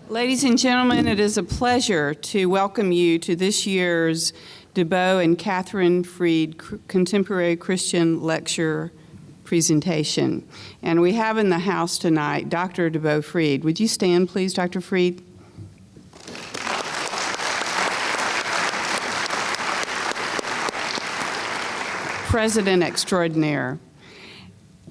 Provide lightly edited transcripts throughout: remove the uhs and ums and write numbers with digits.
Ladies and gentlemen, it is a pleasure to welcome you to this year's DeBow and Catherine Freed Contemporary Christian Lecture presentation. And we have in the house tonight Dr. DeBow Freed. Would you stand, please, Dr. Freed? President extraordinaire.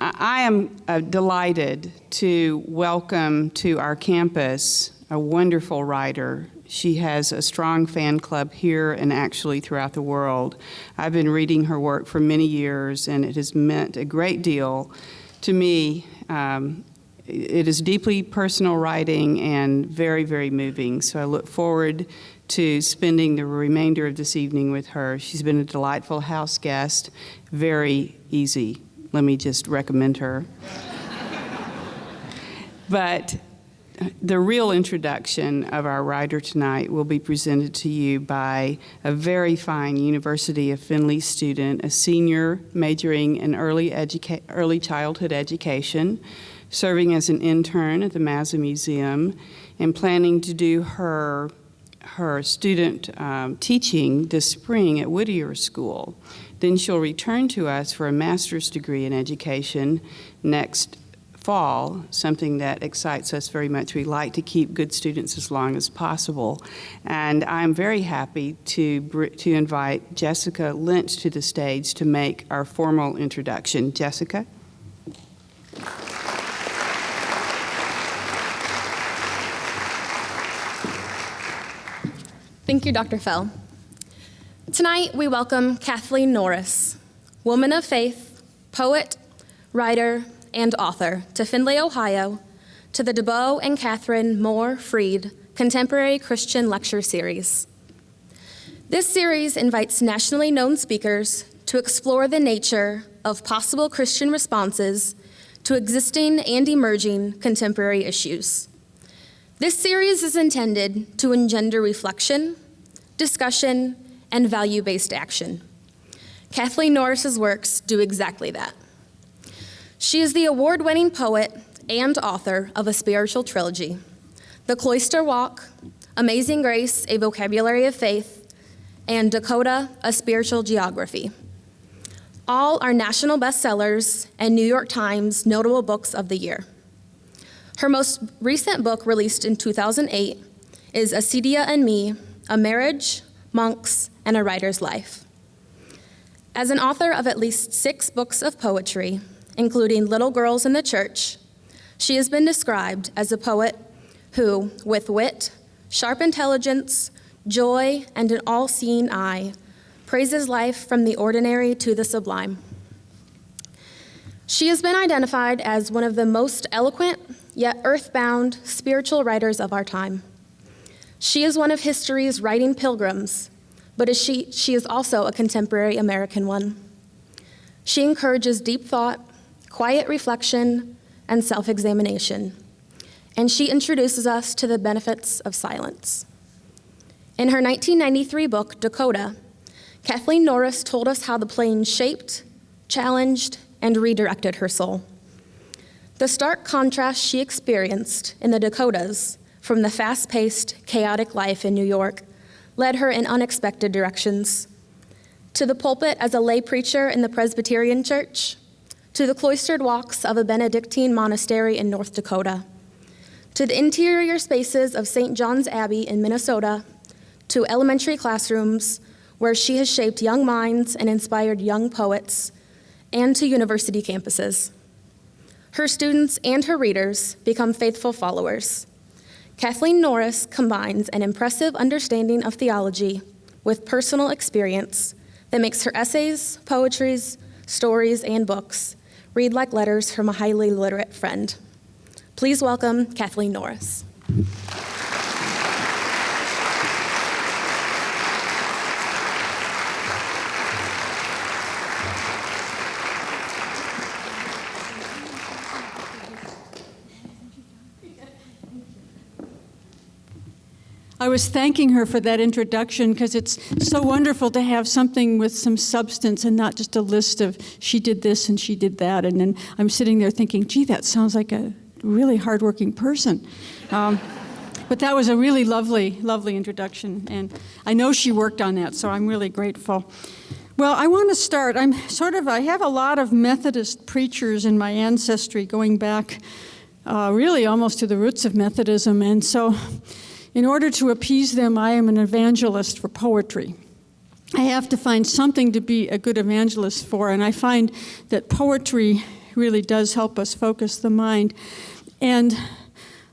I am delighted to welcome to our campus a wonderful writer. She has a strong fan club here and actually throughout the world. I've been reading her work for many years, and it has meant a great deal to me. It is deeply personal writing and very, very moving, so I look forward to spending the remainder of this evening with her. She's been a delightful house guest, very easy. Let me just recommend her. But the real introduction of our writer tonight will be presented to you by a very fine University of Findlay student, a senior majoring in early childhood education, serving as an intern at the Mazza Museum, and planning to do her student teaching this spring at Whittier School. Then she'll return to us for a master's degree in education next fall, something that excites us very much. We like to keep good students as long as possible. And I'm very happy to invite Jessica Lynch to the stage to make our formal introduction. Jessica? Thank you, Dr. Fell. Tonight, we welcome Kathleen Norris, woman of faith, poet, writer, and author, to Findlay, Ohio, to the DeBow and Catherine Freed Contemporary Christian Lecture Series. This series invites nationally known speakers to explore the nature of possible Christian responses to existing and emerging contemporary issues. This series is intended to engender reflection, discussion, and value-based action. Kathleen Norris's works do exactly that. She is the award-winning poet and author of a spiritual trilogy, The Cloister Walk, Amazing Grace, A Vocabulary of Faith, and Dakota, A Spiritual Geography. All are national bestsellers and New York Times notable books of the year. Her most recent book, released in 2008, is Acedia and Me, A Marriage, Monks, and a Writer's Life. As an author of at least 6 books of poetry, including Little Girls in the Church, she has been described as a poet who, with wit, sharp intelligence, joy, and an all-seeing eye, praises life from the ordinary to the sublime. She has been identified as one of the most eloquent, yet earthbound, spiritual writers of our time. She is one of history's writing pilgrims, but she is also a contemporary American one. She encourages deep thought, quiet reflection, and self-examination, and she introduces us to the benefits of silence. In her 1993 book, Dakota, Kathleen Norris told us how the plane shaped, challenged, and redirected her soul. The stark contrast she experienced in the Dakotas from the fast-paced, chaotic life in New York led her in unexpected directions. To the pulpit as a lay preacher in the Presbyterian church, to the cloistered walks of a Benedictine monastery in North Dakota, to the interior spaces of St. John's Abbey in Minnesota, to elementary classrooms where she has shaped young minds and inspired young poets, and to university campuses. Her students and her readers become faithful followers. Kathleen Norris combines an impressive understanding of theology with personal experience that makes her essays, poetries, stories, and books read like letters from a highly literate friend. Please welcome Kathleen Norris. I was thanking her for that introduction because it's so wonderful to have something with some substance and not just a list of she did this and she did that. And then I'm sitting there thinking, gee, that sounds like a really hardworking person. But that was a really lovely, lovely introduction, and I know she worked on that, so I'm really grateful. Well, I want to start. I have a lot of Methodist preachers in my ancestry going back really almost to the roots of Methodism, and so in order to appease them, I am an evangelist for poetry. I have to find something to be a good evangelist for, and I find that poetry really does help us focus the mind. And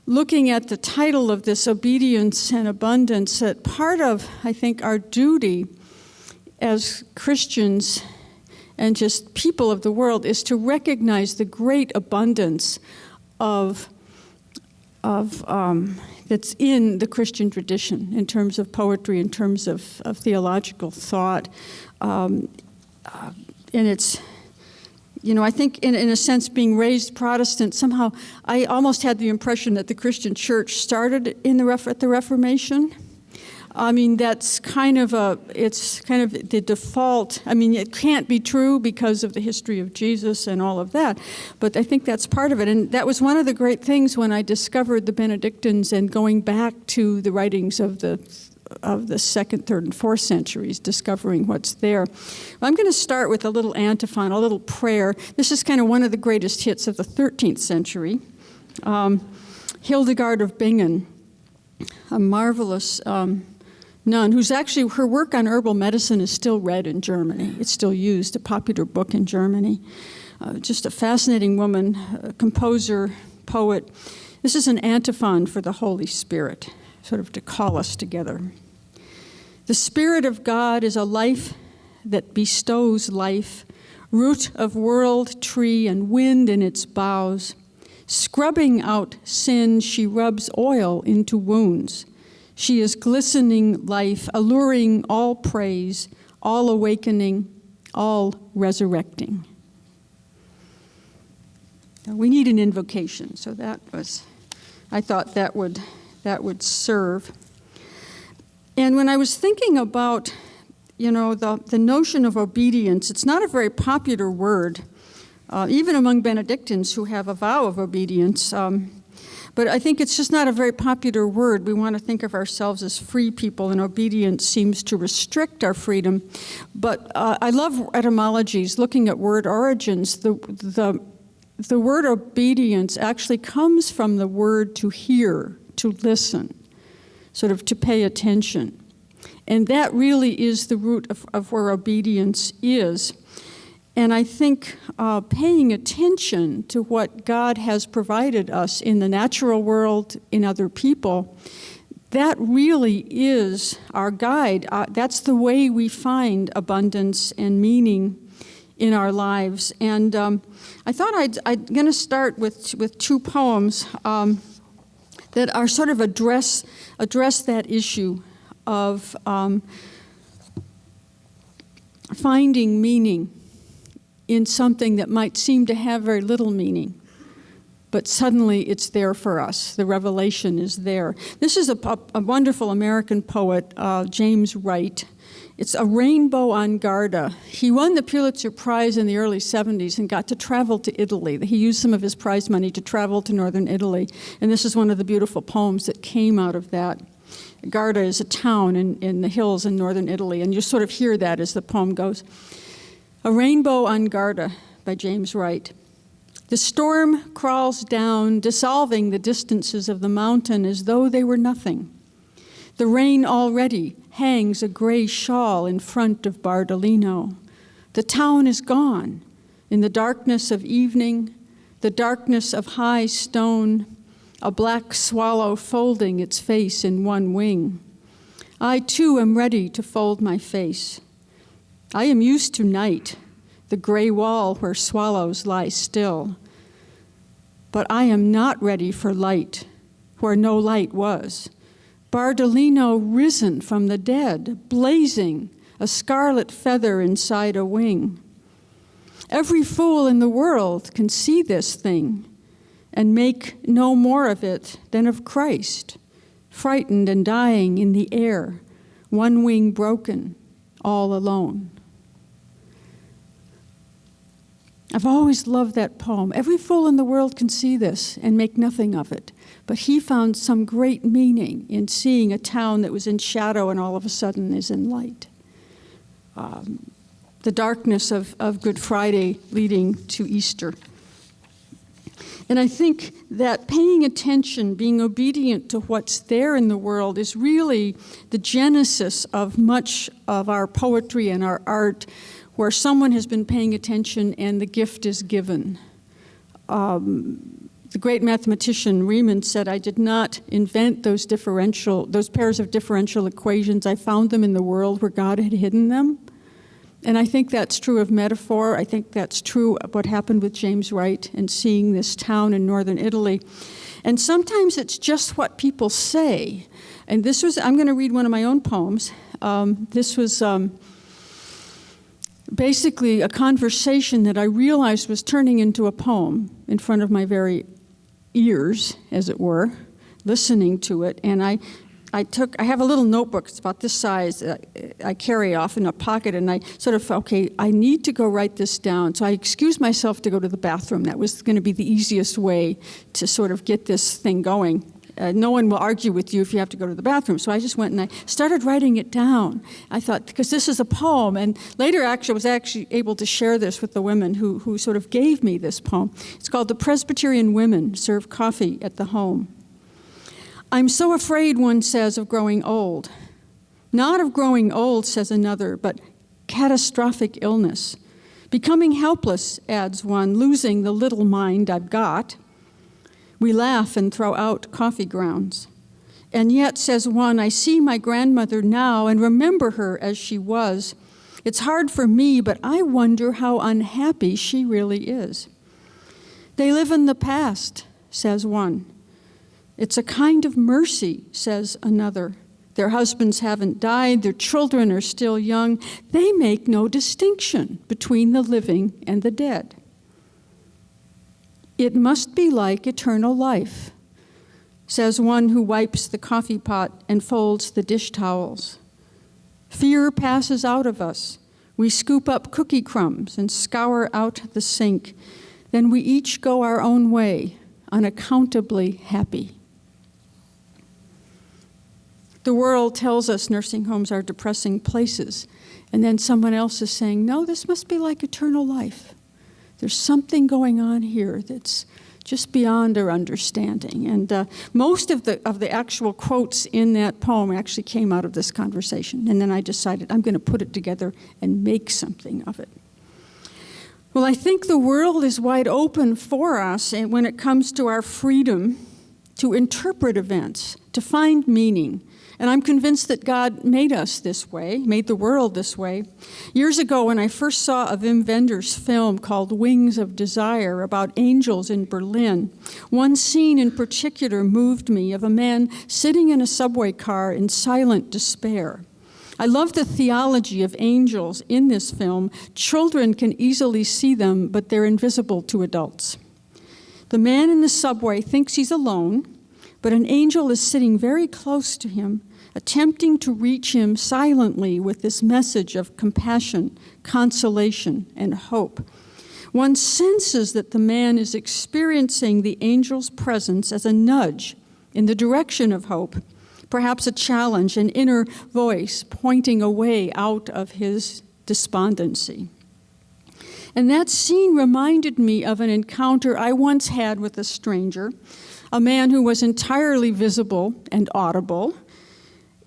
looking at the title of this, Obedience and Abundance, that part of, I think, our duty as Christians and just people of the world is to recognize the great abundance of that's in the Christian tradition in terms of poetry, in terms of theological thought. And it's, I think in a sense being raised Protestant, somehow I almost had the impression that the Christian church started at the Reformation. I mean, it's kind of the default. I mean, it can't be true because of the history of Jesus and all of that, but I think that's part of it. And that was one of the great things when I discovered the Benedictines and going back to the writings of the 2nd, 3rd, and 4th centuries, discovering what's there. I'm going to start with a little antiphon, a little prayer. This is kind of one of the greatest hits of the 13th century. Hildegard of Bingen, a marvelous nun who's actually, her work on herbal medicine is still read in Germany. It's still used, a popular book in Germany. Just a fascinating woman, a composer, poet. This is an antiphon for the Holy Spirit, sort of to call us together. The Spirit of God is a life that bestows life, root of world, tree, and wind in its boughs. Scrubbing out sin, she rubs oil into wounds. She is glistening life, alluring all praise, all awakening, all resurrecting. Now, we need an invocation, so I thought that would serve. And when I was thinking about, the notion of obedience, it's not a very popular word, even among Benedictines who have a vow of obedience. But I think it's just not a very popular word. We want to think of ourselves as free people, and obedience seems to restrict our freedom. But I love etymologies, looking at word origins. The word obedience actually comes from the word to hear, to listen, sort of to pay attention. And that really is the root of where obedience is. And I think paying attention to what God has provided us in the natural world, in other people, that really is our guide. That's the way we find abundance and meaning in our lives. And I thought I'm going to start with two poems that are sort of address that issue of finding meaning in something that might seem to have very little meaning, but suddenly it's there for us. The revelation is there. This is a wonderful American poet, James Wright. It's A Rainbow on Garda. He won the Pulitzer Prize in the early 70s and got to travel to Italy. He used some of his prize money to travel to northern Italy, and this is one of the beautiful poems that came out of that. Garda is a town in the hills in northern Italy, and you sort of hear that as the poem goes. A Rainbow on Garda by James Wright. The storm crawls down, dissolving the distances of the mountain as though they were nothing. The rain already hangs a gray shawl in front of Bardolino. The town is gone. In the darkness of evening, the darkness of high stone, a black swallow folding its face in one wing. I too am ready to fold my face. I am used to night, the gray wall where swallows lie still. But I am not ready for light, where no light was. Bardolino risen from the dead, blazing, a scarlet feather inside a wing. Every fool in the world can see this thing and make no more of it than of Christ, frightened and dying in the air, one wing broken, all alone. I've always loved that poem. Every fool in the world can see this and make nothing of it. But he found some great meaning in seeing a town that was in shadow and all of a sudden is in light. The darkness of Good Friday leading to Easter. And I think that paying attention, being obedient to what's there in the world is really the genesis of much of our poetry and our art, where someone has been paying attention and the gift is given. The great mathematician Riemann said, "I did not invent those pairs of differential equations. I found them in the world where God had hidden them." And I think that's true of metaphor. I think that's true of what happened with James Wright and seeing this town in northern Italy. And sometimes it's just what people say. And I'm going to read one of my own poems. This was basically a conversation that I realized was turning into a poem in front of my very ears, as it were, listening to it. And I have a little notebook, it's about this size, I carry off in a pocket, and I sort of, okay, I need to go write this down. So I excused myself to go to the bathroom. That was going to be the easiest way to sort of get this thing going. No one will argue with you if you have to go to the bathroom. So I just went and I started writing it down. I thought, because this is a poem, and later I was actually able to share this with the women who sort of gave me this poem. It's called "The Presbyterian Women Serve Coffee at the Home." "I'm so afraid," one says, "of growing old. Not of growing old," says another, "but catastrophic illness. Becoming helpless," adds one, "losing the little mind I've got." We laugh and throw out coffee grounds. "And yet," says one, "I see my grandmother now and remember her as she was. It's hard for me, but I wonder how unhappy she really is." "They live in the past," says one. "It's a kind of mercy," says another. "Their husbands haven't died, their children are still young. They make no distinction between the living and the dead." "It must be like eternal life," says one who wipes the coffee pot and folds the dish towels. "Fear passes out of us. We scoop up cookie crumbs and scour out the sink. Then we each go our own way, unaccountably happy." The world tells us nursing homes are depressing places, and then someone else is saying, "No, this must be like eternal life. There's something going on here that's just beyond our understanding." And most of the actual quotes in that poem actually came out of this conversation. And then I decided I'm going to put it together and make something of it. Well, I think the world is wide open for us when it comes to our freedom to interpret events, to find meaning. And I'm convinced that God made us this way, made the world this way. Years ago, when I first saw a Wim Wenders film called Wings of Desire about angels in Berlin, one scene in particular moved me, of a man sitting in a subway car in silent despair. I love the theology of angels in this film. Children can easily see them, but they're invisible to adults. The man in the subway thinks he's alone, but an angel is sitting very close to him, attempting to reach him silently with this message of compassion, consolation, and hope. One senses that the man is experiencing the angel's presence as a nudge in the direction of hope, perhaps a challenge, an inner voice pointing a way out of his despondency. And that scene reminded me of an encounter I once had with a stranger, a man who was entirely visible and audible.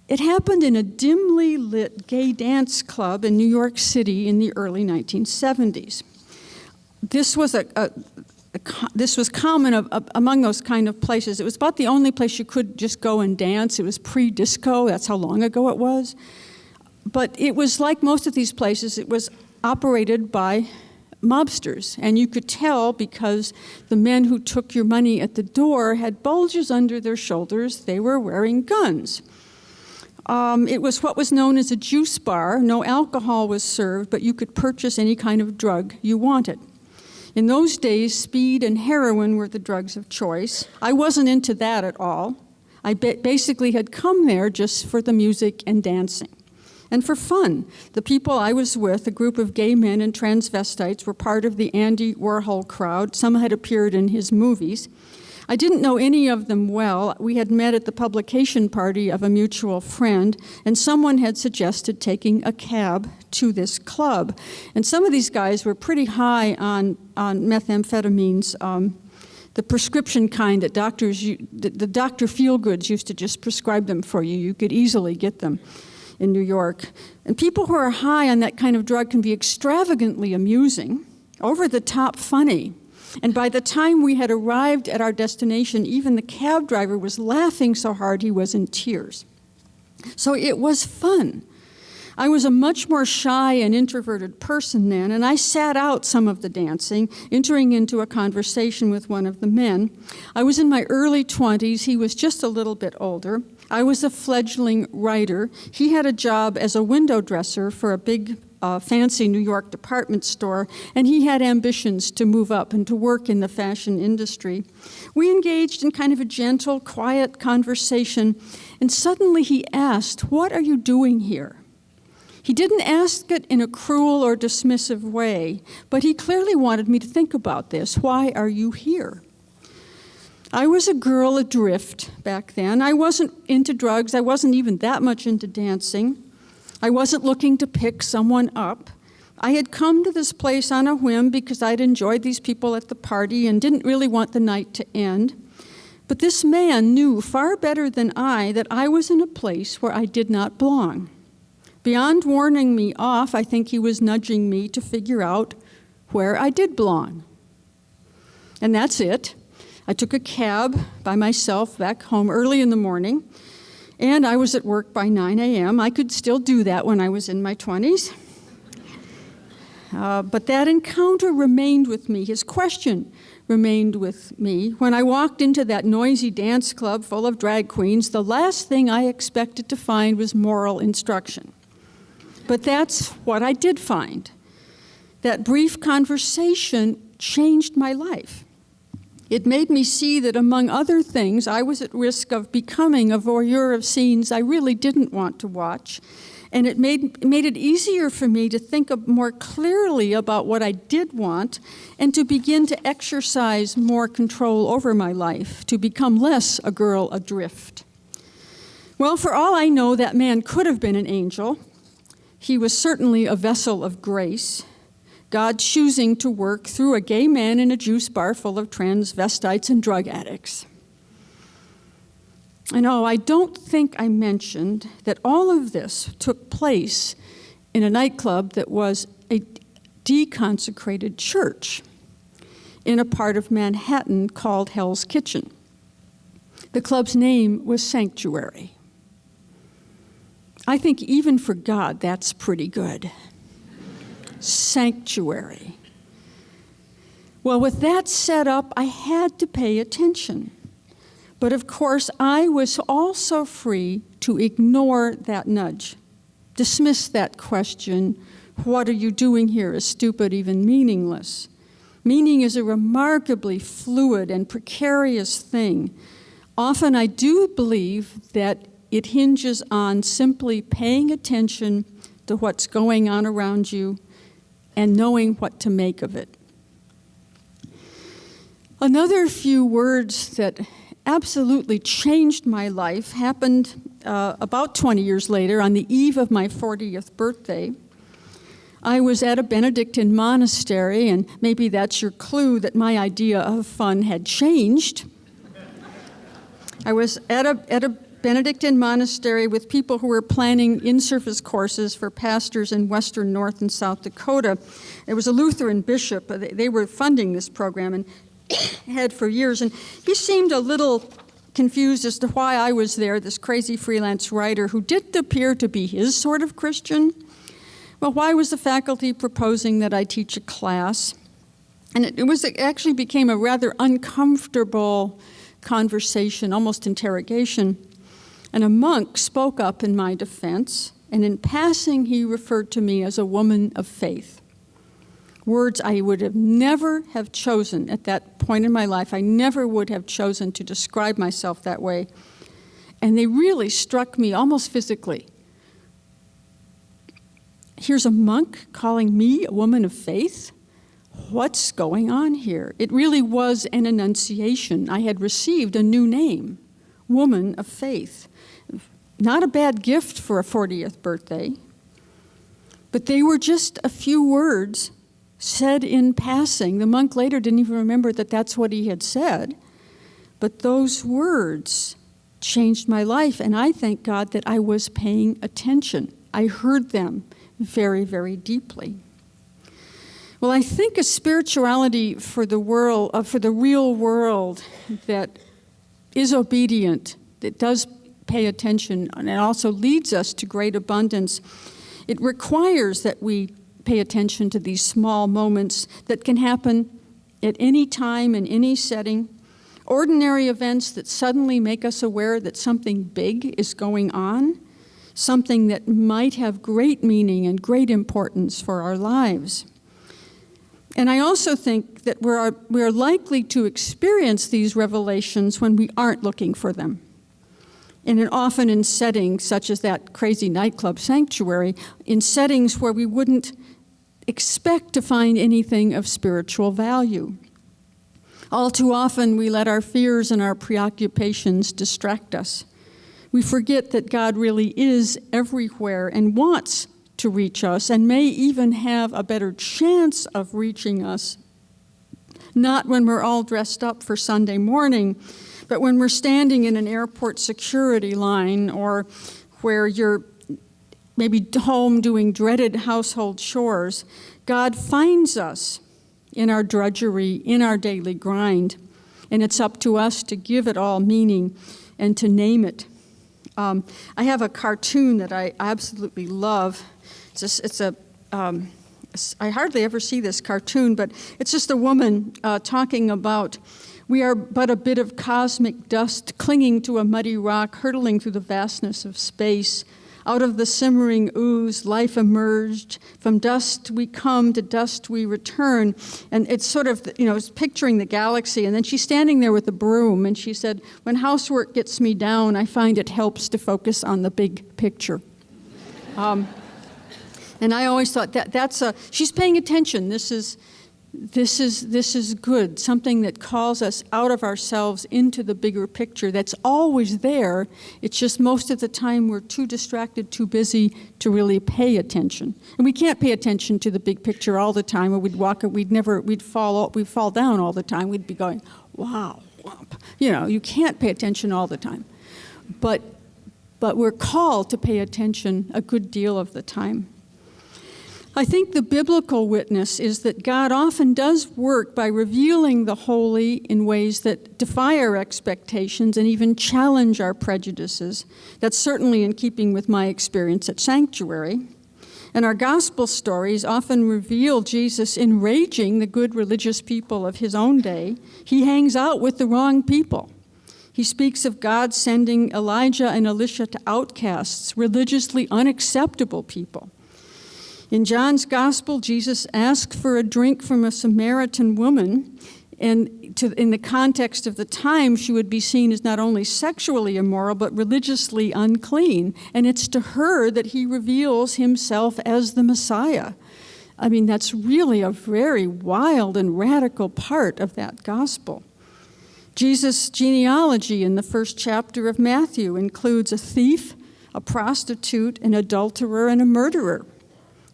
It happened in a dimly lit gay dance club in New York City in the early 1970s. This was common among those kind of places. It was about the only place you could just go and dance. It was pre-disco. That's how long ago it was. But it was like most of these places. It was operated by mobsters, and you could tell because the men who took your money at the door had bulges under their shoulders. They were wearing guns. It was what was known as a juice bar. No alcohol was served, but you could purchase any kind of drug you wanted. In those days, speed and heroin were the drugs of choice. I wasn't into that at all. I basically had come there just for the music and dancing. And for fun, the people I was with, a group of gay men and transvestites, were part of the Andy Warhol crowd. Some had appeared in his movies. I didn't know any of them well. We had met at the publication party of a mutual friend, and someone had suggested taking a cab to this club. And some of these guys were pretty high on methamphetamines, the prescription kind that the Dr. Feelgoods used to just prescribe them for you. You could easily get them in New York. And people who are high on that kind of drug can be extravagantly amusing, over-the-top funny. And by the time we had arrived at our destination, even the cab driver was laughing so hard he was in tears. So it was fun. I was a much more shy and introverted person then, and I sat out some of the dancing, entering into a conversation with one of the men. I was in my early 20s. He was just a little bit older. I was a fledgling writer. He had a job as a window dresser for a big fancy New York department store, and he had ambitions to move up and to work in the fashion industry. We engaged in kind of a gentle, quiet conversation, and suddenly he asked, "What are you doing here?" He didn't ask it in a cruel or dismissive way, but he clearly wanted me to think about this. Why are you here? I was a girl adrift back then. I wasn't into drugs. I wasn't even that much into dancing. I wasn't looking to pick someone up. I had come to this place on a whim because I'd enjoyed these people at the party and didn't really want the night to end. But this man knew far better than I that I was in a place where I did not belong. Beyond warning me off, I think he was nudging me to figure out where I did belong. And that's it. I took a cab by myself back home early in the morning, and I was at work by 9 a.m. I could still do that when I was in my 20s. But that encounter remained with me. His question remained with me. When I walked into that noisy dance club full of drag queens, the last thing I expected to find was moral instruction. But that's what I did find. That brief conversation changed my life. It made me see that, among other things, I was at risk of becoming a voyeur of scenes I really didn't want to watch. And it made it easier for me to think more clearly about what I did want and to begin to exercise more control over my life, to become less a girl adrift. Well, for all I know, that man could have been an angel. He was certainly a vessel of grace, God choosing to work through a gay man in a juice bar full of transvestites and drug addicts. And I don't think I mentioned that all of this took place in a nightclub that was a deconsecrated church in a part of Manhattan called Hell's Kitchen. The club's name was Sanctuary. I think even for God, that's pretty good. Sanctuary. Well, with that set up, I had to pay attention. But of course, I was also free to ignore that nudge, dismiss that question, what are you doing here, as stupid, even meaningless. Meaning is a remarkably fluid and precarious thing. Often I do believe that it hinges on simply paying attention to what's going on around you and knowing what to make of it. Another few words that absolutely changed my life happened about 20 years later on the eve of my 40th birthday. I was at a Benedictine monastery, and maybe that's your clue that my idea of fun had changed. I was at a Benedictine monastery with people who were planning in-service courses for pastors in western North and South Dakota. There was a Lutheran bishop. They were funding this program and had for years, and he seemed a little confused as to why I was there, this crazy freelance writer who didn't appear to be his sort of Christian. Well, why was the faculty proposing that I teach a class? And it actually became a rather uncomfortable conversation, almost interrogation. And a monk spoke up in my defense, and in passing, he referred to me as a woman of faith. Words I would have never have chosen at that point in my life. I never would have chosen to describe myself that way. And they really struck me almost physically. here's a monk calling me a woman of faith? What's going on here? It really was an annunciation. I had received a new name, woman of faith. Not a bad gift for a 40th birthday, but they were just a few words said in passing. The monk later didn't even remember that that's what he had said, but those words changed my life, and I thank God that I was paying attention. I heard them very, very deeply. Well, I think a spirituality for the world, for the real world, that is obedient, that does pay attention, and it also leads us to great abundance. It requires that we pay attention to these small moments that can happen at any time, in any setting. Ordinary events that suddenly make us aware that something big is going on, something that might have great meaning and great importance for our lives. And I also think that we're likely to experience these revelations when we aren't looking for them. And often in settings such as that crazy nightclub sanctuary, in settings where we wouldn't expect to find anything of spiritual value. All too often, we let our fears and our preoccupations distract us. We forget that God really is everywhere and wants to reach us and may even have a better chance of reaching us, not when we're all dressed up for Sunday morning, but when we're standing in an airport security line or where you're maybe home doing dreaded household chores. God finds us in our drudgery, in our daily grind, and it's up to us to give it all meaning and to name it. I have a cartoon that I absolutely love. I hardly ever see this cartoon, but it's just a woman talking about, we are but a bit of cosmic dust clinging to a muddy rock, hurtling through the vastness of space. Out of the simmering ooze, life emerged. From dust we come, to dust we return. And it's sort of, it's picturing the galaxy. And then she's standing there with a broom, and she said, when housework gets me down, I find it helps to focus on the big picture. And I always thought she's paying attention. This is good, something that calls us out of ourselves into the bigger picture that's always there. It's just most of the time we're too distracted, too busy to really pay attention. And we can't pay attention to the big picture all the time, or we'd fall down all the time. We'd be going, wow, whomp. You can't pay attention all the time. But we're called to pay attention a good deal of the time. I think the biblical witness is that God often does work by revealing the holy in ways that defy our expectations and even challenge our prejudices. That's certainly in keeping with my experience at Sanctuary. And our gospel stories often reveal Jesus enraging the good religious people of his own day. He hangs out with the wrong people. He speaks of God sending Elijah and Elisha to outcasts, religiously unacceptable people. In John's Gospel, Jesus asked for a drink from a Samaritan woman, and in the context of the time, she would be seen as not only sexually immoral, but religiously unclean. And it's to her that he reveals himself as the Messiah. I mean, that's really a very wild and radical part of that Gospel. Jesus' genealogy in the first chapter of Matthew includes a thief, a prostitute, an adulterer, and a murderer.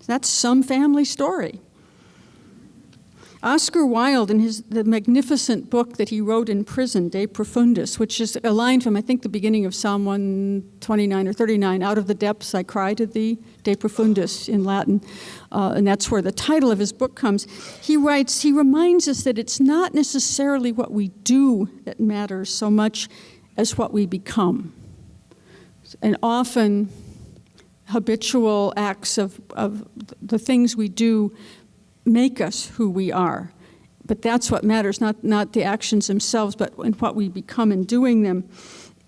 That's some family story. Oscar Wilde, in the magnificent book that he wrote in prison, De Profundis, which is a line from, I think, the beginning of Psalm 129 or 39, out of the depths I cry to thee, De Profundis in Latin, and that's where the title of his book comes. He writes, he reminds us that it's not necessarily what we do that matters so much as what we become. And often, habitual acts of the things we do make us who we are. But that's what matters, not the actions themselves, but in what we become in doing them.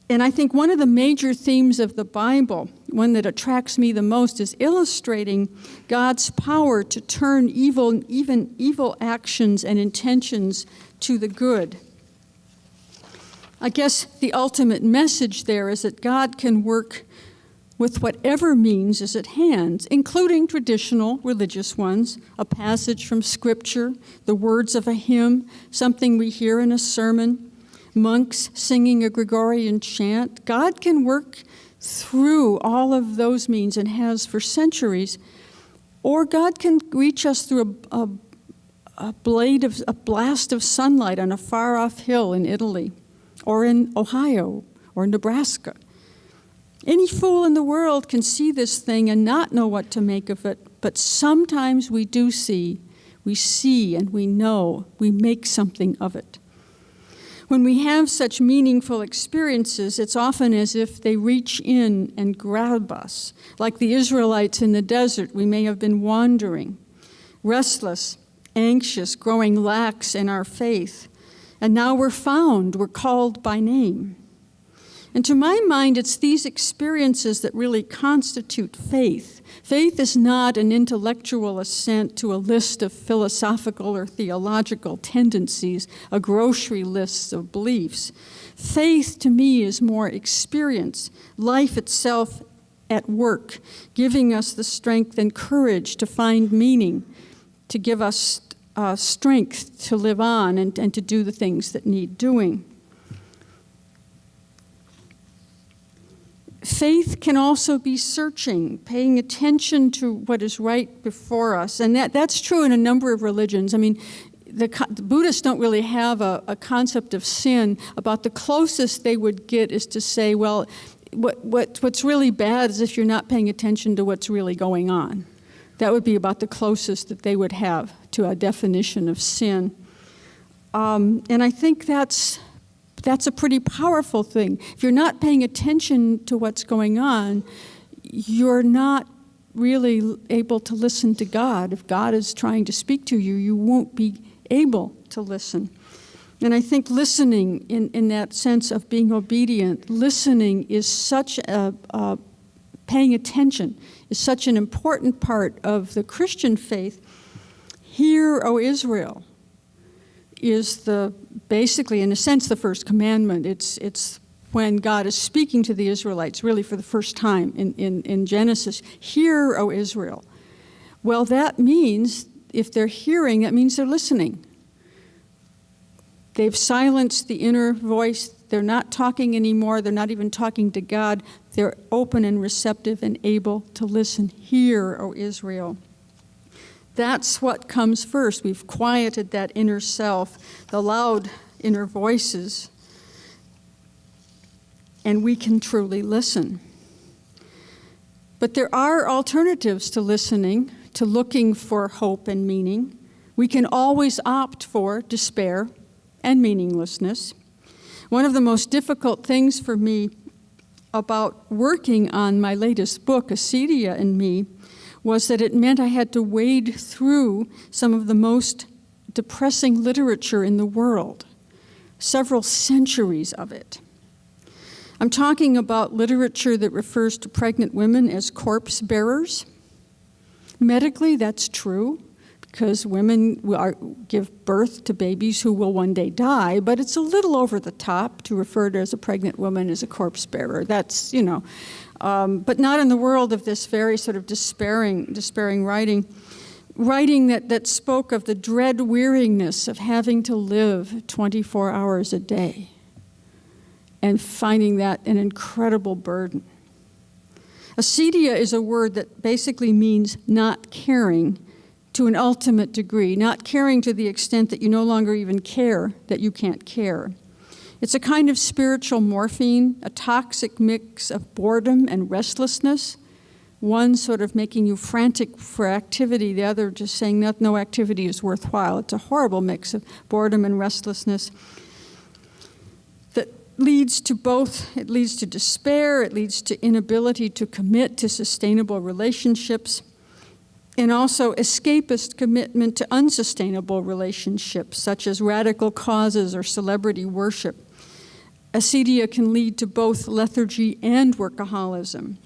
And I think one of the major themes of the Bible, one that attracts me the most, is illustrating God's power to turn even evil actions and intentions to the good. I guess the ultimate message there is that God can work with whatever means is at hand, including traditional religious ones, a passage from Scripture, the words of a hymn, something we hear in a sermon, monks singing a Gregorian chant. God can work through all of those means and has for centuries, or God can reach us through a blast of sunlight on a far-off hill in Italy, or in Ohio, or Nebraska. Any fool in the world can see this thing and not know what to make of it, but sometimes we do see, and we know, we make something of it. When we have such meaningful experiences, it's often as if they reach in and grab us. Like the Israelites in the desert, we may have been wandering, restless, anxious, growing lax in our faith, and now we're found, we're called by name. And to my mind, it's these experiences that really constitute faith. Faith is not an intellectual assent to a list of philosophical or theological tendencies, a grocery list of beliefs. Faith, to me, is more experience, life itself at work, giving us the strength and courage to find meaning, to give us strength to live on and to do the things that need doing. Faith can also be searching, paying attention to what is right before us. And that's true in a number of religions. I mean, the Buddhists don't really have a concept of sin. About the closest they would get is to say, well, what's really bad is if you're not paying attention to what's really going on. That would be about the closest that they would have to a definition of sin. And I think that's a pretty powerful thing. If you're not paying attention to what's going on, you're not really able to listen to God. If God is trying to speak to you, you won't be able to listen. And I think listening, in that sense of being obedient, listening is such paying attention is such an important part of the Christian faith. Hear, O Israel, is basically, in a sense, the first commandment. It's when God is speaking to the Israelites, really for the first time in Genesis. Hear, O Israel. Well, that means, if they're hearing, that means they're listening. They've silenced the inner voice. They're not talking anymore. They're not even talking to God. They're open and receptive and able to listen. Hear, O Israel. That's what comes first. We've quieted that inner self, the loud inner voices, and we can truly listen. But there are alternatives to listening, to looking for hope and meaning. We can always opt for despair and meaninglessness. One of the most difficult things for me about working on my latest book, Acedia and Me, was that it meant I had to wade through some of the most depressing literature in the world, several centuries of it. I'm talking about literature that refers to pregnant women as corpse bearers. Medically, that's true, because women give birth to babies who will one day die, but it's a little over the top to refer to as a pregnant woman as a corpse bearer. That's, but not in the world of this very sort of despairing writing that spoke of the dread weariness of having to live 24 hours a day and finding that an incredible burden. Acedia is a word that basically means not caring to an ultimate degree, not caring to the extent that you no longer even care that you can't care. It's a kind of spiritual morphine, a toxic mix of boredom and restlessness, one sort of making you frantic for activity, the other just saying that no activity is worthwhile. It's a horrible mix of boredom and restlessness that leads to both. It leads to despair, it leads to inability to commit to sustainable relationships, and also escapist commitment to unsustainable relationships, such as radical causes or celebrity worship. Acedia can lead to both lethargy and workaholism.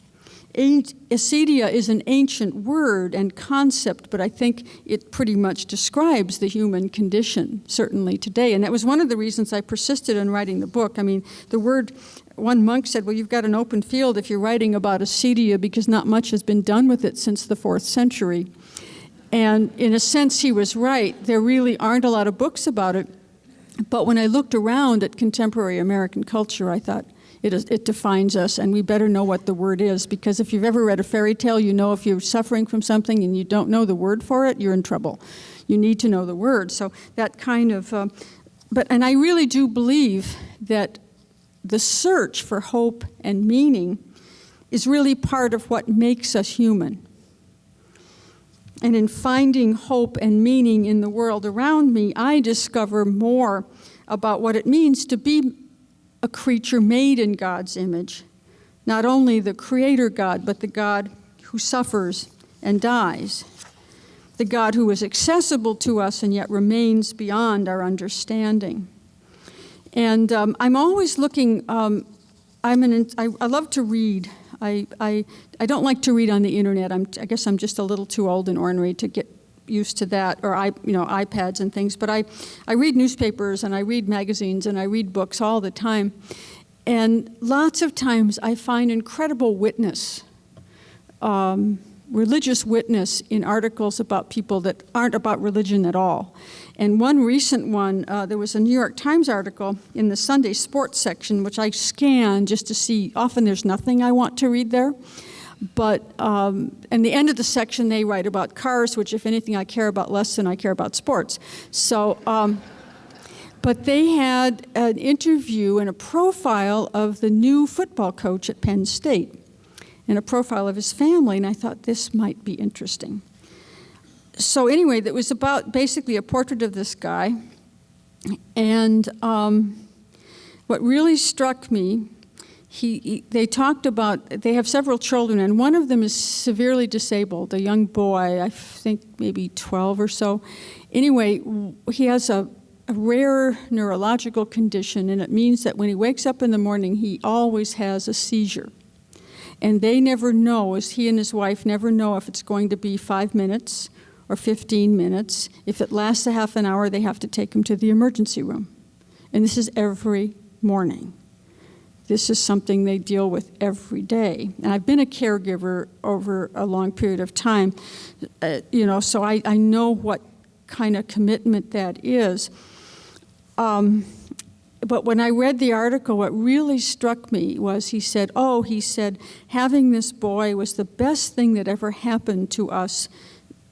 acedia is an ancient word and concept, but I think it pretty much describes the human condition, certainly today. And that was one of the reasons I persisted in writing the book. I mean, the word, one monk said, well, you've got an open field if you're writing about acedia because not much has been done with it since the 4th century. And in a sense, he was right. There really aren't a lot of books about it. But when I looked around at contemporary American culture, I thought, it defines us, and we better know what the word is, because if you've ever read a fairy tale, you know if you're suffering from something and you don't know the word for it, you're in trouble. You need to know the word. So that kind of, and I really do believe that the search for hope and meaning is really part of what makes us human. And in finding hope and meaning in the world around me, I discover more about what it means to be a creature made in God's image, not only the creator God, but the God who suffers and dies, the God who is accessible to us and yet remains beyond our understanding. And I'm always looking, I love to read. I don't like to read on the internet. I guess I'm just a little too old and ornery to get used to that, or iPads and things. But I read newspapers and I read magazines and I read books all the time. And lots of times I find incredible witness, religious witness in articles about people that aren't about religion at all. And one recent one, there was a New York Times article in the Sunday sports section, which I scanned just to see. Often there's nothing I want to read there. But in the end of the section, they write about cars, which, if anything, I care about less than I care about sports. So, but they had an interview and a profile of the new football coach at Penn State and a profile of his family, and I thought this might be interesting. So anyway, that was about basically a portrait of this guy. And what really struck me, they talked about, they have several children, and one of them is severely disabled, a young boy, I think maybe 12 or so. Anyway, he has a rare neurological condition, and it means that when he wakes up in the morning, he always has a seizure. And they never know, as he and his wife never know if it's going to be 5 minutes or 15 minutes. If it lasts a half an hour, they have to take him to the emergency room. And this is every morning. This is something they deal with every day. And I've been a caregiver over a long period of time, so I know what kind of commitment that is. But when I read the article, what really struck me was he said, having this boy was the best thing that ever happened to us,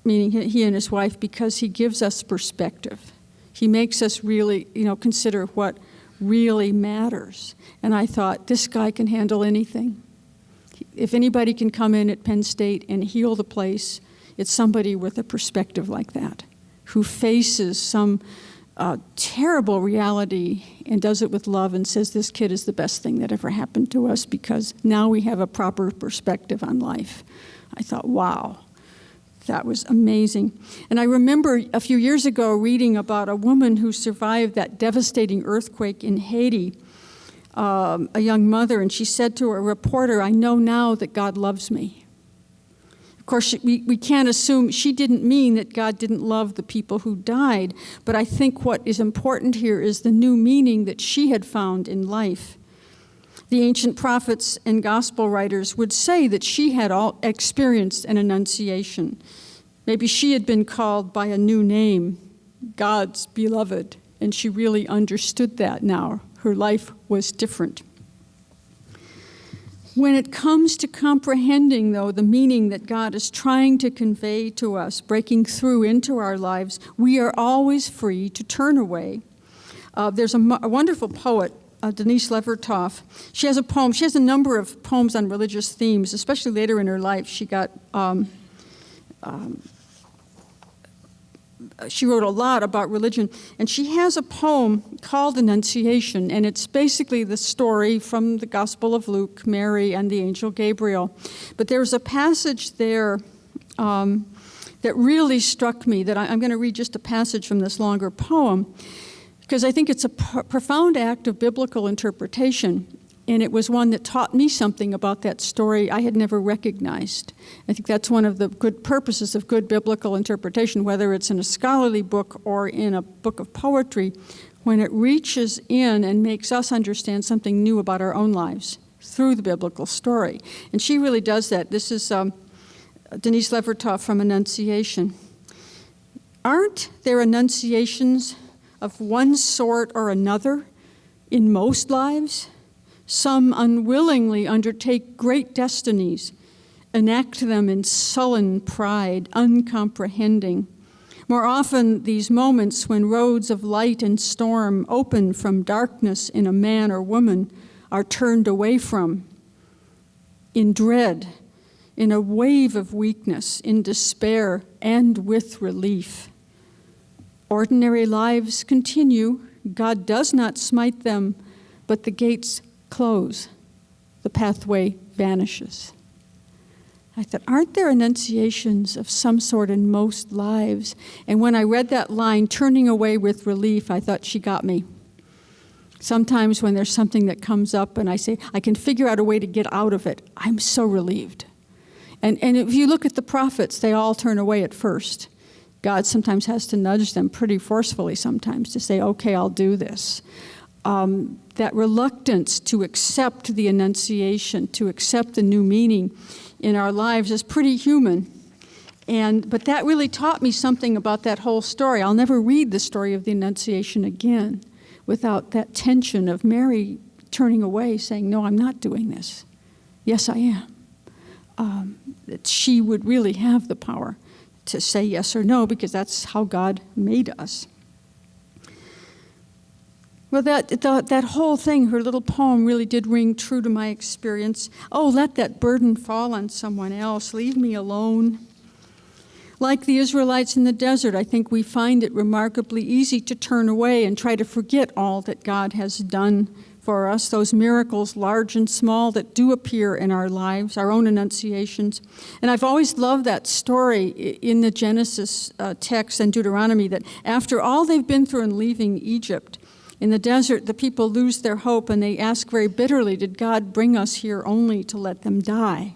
meaning he and his wife, because he gives us perspective. He makes us really, consider what really matters. And I thought, this guy can handle anything. If anybody can come in at Penn State and heal the place, it's somebody with a perspective like that, who faces some terrible reality and does it with love and says, this kid is the best thing that ever happened to us because now we have a proper perspective on life. I thought, wow. That was amazing. And I remember a few years ago reading about a woman who survived that devastating earthquake in Haiti, a young mother, and she said to a reporter, I know now that God loves me. Of course, we can't assume, she didn't mean that God didn't love the people who died, but I think what is important here is the new meaning that she had found in life. The ancient prophets and gospel writers would say that she had all experienced an annunciation. Maybe she had been called by a new name, God's beloved, and she really understood that now. Her life was different. When it comes to comprehending, though, the meaning that God is trying to convey to us, breaking through into our lives, we are always free to turn away. There's a wonderful poet, Denise Levertov. She has a poem. She has a number of poems on religious themes, especially later in her life. She wrote a lot about religion, and she has a poem called Annunciation, and it's basically the story from the Gospel of Luke, Mary and the angel Gabriel. But there's a passage there that really struck me that I'm going to read just a passage from this longer poem, because I think it's a profound act of biblical interpretation. And it was one that taught me something about that story I had never recognized. I think that's one of the good purposes of good biblical interpretation, whether it's in a scholarly book or in a book of poetry, when it reaches in and makes us understand something new about our own lives through the biblical story. And she really does that. This is Denise Levertov from Annunciation. Aren't there annunciations of one sort or another in most lives? Some unwillingly undertake great destinies, enact them in sullen pride, uncomprehending. More often, these moments when roads of light and storm open from darkness in a man or woman are turned away from, in dread, in a wave of weakness, in despair, and with relief. Ordinary lives continue. God does not smite them, but the gates close. The pathway vanishes. I thought, aren't there annunciations of some sort in most lives? And when I read that line, turning away with relief, I thought, she got me. Sometimes when there's something that comes up and I say, I can figure out a way to get out of it, I'm so relieved. And if you look at the prophets, they all turn away at first. God sometimes has to nudge them pretty forcefully sometimes to say, okay, I'll do this. That reluctance to accept the annunciation, to accept the new meaning in our lives is pretty human. But that really taught me something about that whole story. I'll never read the story of the Annunciation again without that tension of Mary turning away, saying, no, I'm not doing this. Yes, I am. That she would really have the power to say yes or no, because that's how God made us. Well, that whole thing, her little poem, really did ring true to my experience. Oh, let that burden fall on someone else. Leave me alone. Like the Israelites in the desert, I think we find it remarkably easy to turn away and try to forget all that God has done for us, those miracles, large and small, that do appear in our lives, our own annunciations. And I've always loved that story in the Genesis text and Deuteronomy, that after all they've been through in leaving Egypt, in the desert, the people lose their hope and they ask very bitterly, did God bring us here only to let them die?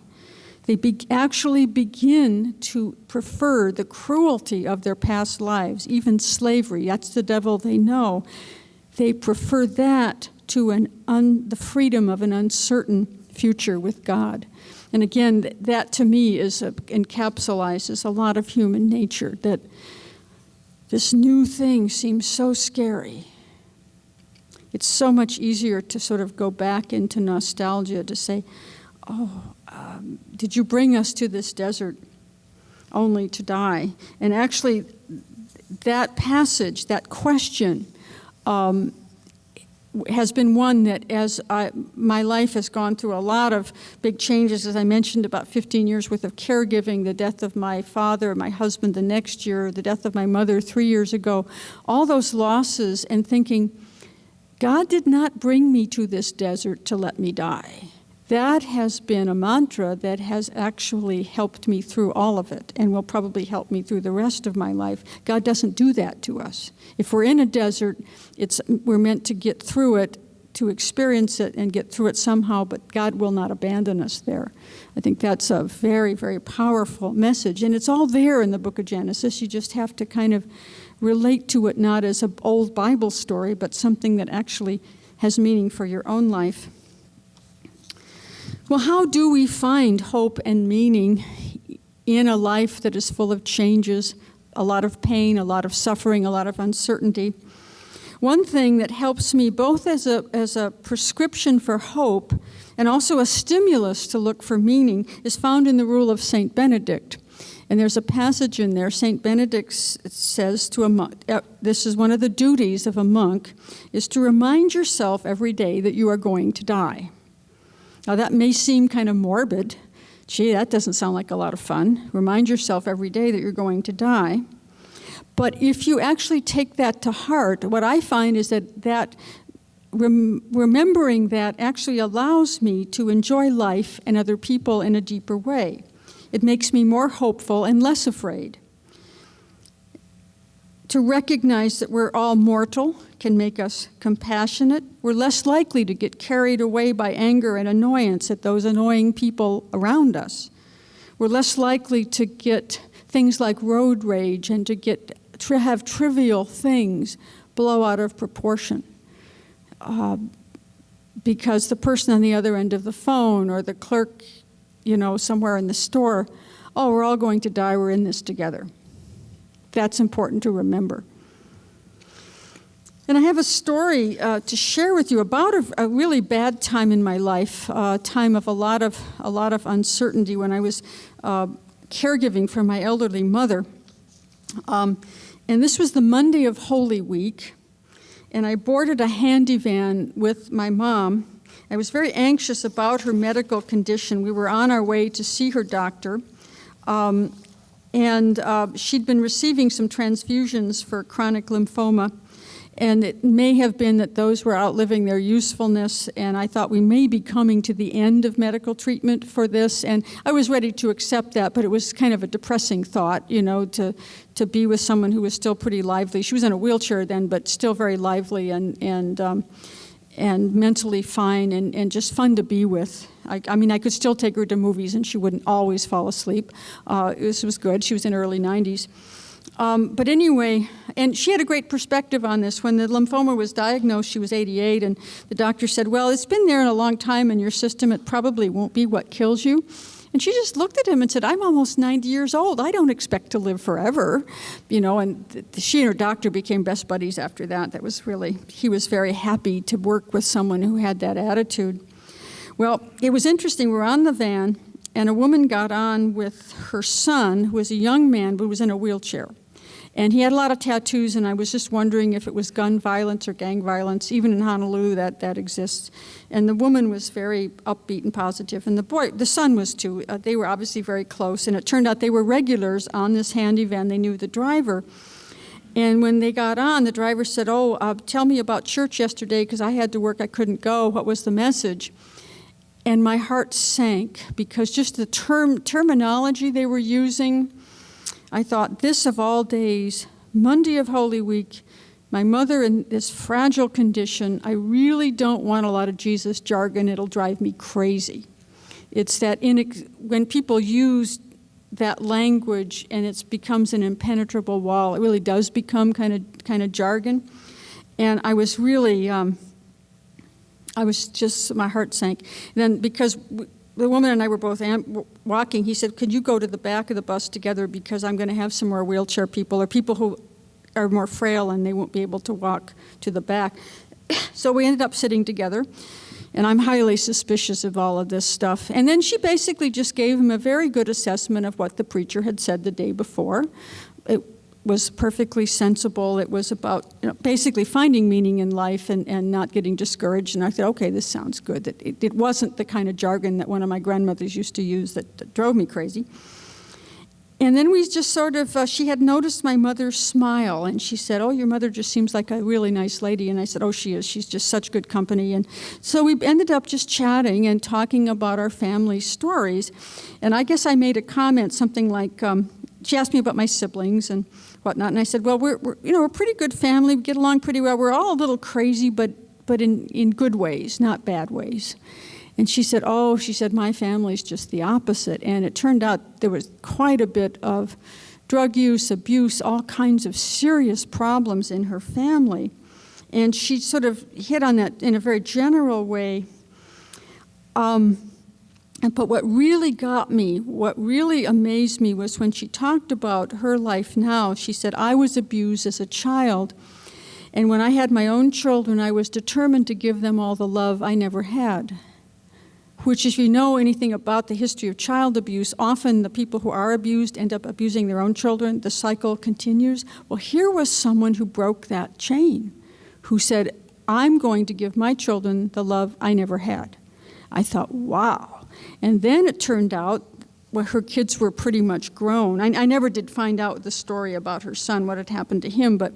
They actually begin to prefer the cruelty of their past lives, even slavery. That's the devil they know. They prefer that to the freedom of an uncertain future with God. And again, that to me encapsulates a lot of human nature, that this new thing seems so scary. It's so much easier to sort of go back into nostalgia to say, did you bring us to this desert only to die? And actually, that passage, that question, has been one that as my life has gone through a lot of big changes, as I mentioned, about 15 years worth of caregiving, the death of my father, my husband the next year, the death of my mother 3 years ago, all those losses, and thinking, God did not bring me to this desert to let me die. That has been a mantra that has actually helped me through all of it and will probably help me through the rest of my life. God doesn't do that to us. If we're in a desert, we're meant to get through it, to experience it and get through it somehow, but God will not abandon us there. I think that's a very, very powerful message. And it's all there in the book of Genesis. You just have to kind of relate to it not as an old Bible story, but something that actually has meaning for your own life. Well, how do we find hope and meaning in a life that is full of changes, a lot of pain, a lot of suffering, a lot of uncertainty? One thing that helps me both as a prescription for hope and also a stimulus to look for meaning is found in the rule of St. Benedict. And there's a passage in there. St. Benedict says to a monk, this is one of the duties of a monk, is to remind yourself every day that you are going to die. Now that may seem kind of morbid. Gee, that doesn't sound like a lot of fun. Remind yourself every day that you're going to die. But if you actually take that to heart, what I find is that remembering that actually allows me to enjoy life and other people in a deeper way. It makes me more hopeful and less afraid. To recognize that we're all mortal can make us compassionate. We're less likely to get carried away by anger and annoyance at those annoying people around us. We're less likely to get things like road rage and to have trivial things blow out of proportion. Because the person on the other end of the phone or the clerk, somewhere in the store, oh, we're all going to die, we're in this together. That's important to remember. And I have a story to share with you about a really bad time in my life, a time of a lot of uncertainty when I was caregiving for my elderly mother. And this was the Monday of Holy Week, and I boarded a handy van with my mom. I was very anxious about her medical condition. We were on our way to see her doctor. And she'd been receiving some transfusions for chronic lymphoma, and it may have been that those were outliving their usefulness, and I thought we may be coming to the end of medical treatment for this, and I was ready to accept that, but it was kind of a depressing thought, to be with someone who was still pretty lively. She was in a wheelchair then, but still very lively and mentally fine and just fun to be with. I mean, I could still take her to movies and she wouldn't always fall asleep. This was good. She was in her early 90s. But anyway, and she had a great perspective on this. When the lymphoma was diagnosed, she was 88, and the doctor said, well, it's been there in a long time in your system. It probably won't be what kills you. And she just looked at him and said, I'm almost 90 years old. I don't expect to live forever. And she and her doctor became best buddies after that. He was very happy to work with someone who had that attitude. Well, it was interesting. We were on the van, and a woman got on with her son, who was a young man, but was in a wheelchair. And he had a lot of tattoos, and I was just wondering if it was gun violence or gang violence. Even in Honolulu, that exists. And the woman was very upbeat and positive, and the son was too. They were obviously very close, and it turned out they were regulars on this handy van. They knew the driver. And when they got on, the driver said, tell me about church yesterday, because I had to work, I couldn't go. What was the message? And my heart sank, because just the terminology they were using, I thought, this of all days, Monday of Holy Week, my mother in this fragile condition, I really don't want a lot of Jesus jargon. It'll drive me crazy. It's that when people use that language and it becomes an impenetrable wall, it really does become kind of jargon. And I was really... my heart sank. And then because the woman and I were both walking, he said, could you go to the back of the bus together, because I'm going to have some more wheelchair people or people who are more frail and they won't be able to walk to the back. So we ended up sitting together, and I'm highly suspicious of all of this stuff. And then she basically just gave him a very good assessment of what the preacher had said the day before. It was perfectly sensible. It was about basically finding meaning in life and not getting discouraged. And I thought, okay, this sounds good. That it wasn't the kind of jargon that one of my grandmothers used to use that drove me crazy. And then we just sort of, she had noticed my mother's smile, and she said, oh, your mother just seems like a really nice lady. And I said, oh, she is. She's just such good company. And so we ended up just chatting and talking about our family stories. And I guess I made a comment, something like, she asked me about my siblings and whatnot, and I said, well, we're a pretty good family. We get along pretty well. We're all a little crazy, but in good ways, not bad ways. And she said, my family's just the opposite. And it turned out there was quite a bit of drug use, abuse, all kinds of serious problems in her family. And she sort of hit on that in a very general way. But what really got me, what really amazed me, was when she talked about her life now. She said, I was abused as a child, and when I had my own children, I was determined to give them all the love I never had. Which, if you know anything about the history of child abuse, often the people who are abused end up abusing their own children. The cycle continues. Well, here was someone who broke that chain, who said, I'm going to give my children the love I never had. I thought, wow. And then it turned out, well, her kids were pretty much grown. I never did find out the story about her son, what had happened to him, but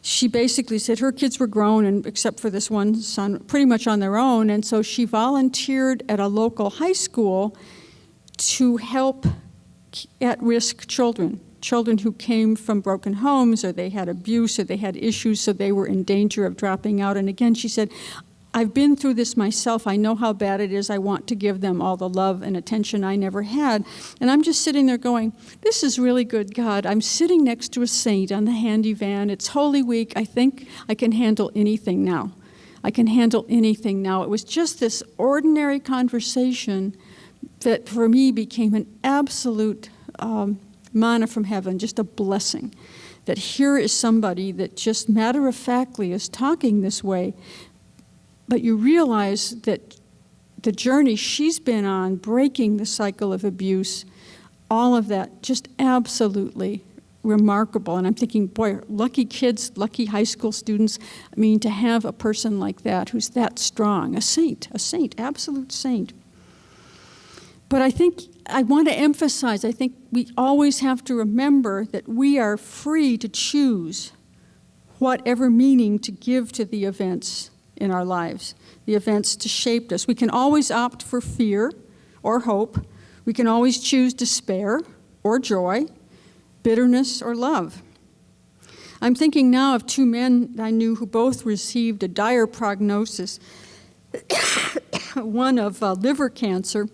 she basically said her kids were grown, and except for this one son, pretty much on their own. And so she volunteered at a local high school to help at-risk children, children who came from broken homes, or they had abuse, or they had issues, so they were in danger of dropping out. And again, she said, I've been through this myself. I know how bad it is. I want to give them all the love and attention I never had. And I'm just sitting there going, this is really good, God. I'm sitting next to a saint on the handy van. It's Holy Week. I think I can handle anything now. I can handle anything now. It was just this ordinary conversation that for me became an absolute manna from heaven, just a blessing. That here is somebody that just matter-of-factly is talking this way. But you realize that the journey she's been on, breaking the cycle of abuse, all of that, just absolutely remarkable. And I'm thinking, boy, lucky kids, lucky high school students. I mean, to have a person like that who's that strong, a saint, absolute saint. But I think I want to emphasize, I think we always have to remember that we are free to choose whatever meaning to give to the events in our lives, the events that shaped us. We can always opt for fear or hope. We can always choose despair or joy, bitterness or love. I'm thinking now of two men I knew who both received a dire prognosis, one of liver cancer,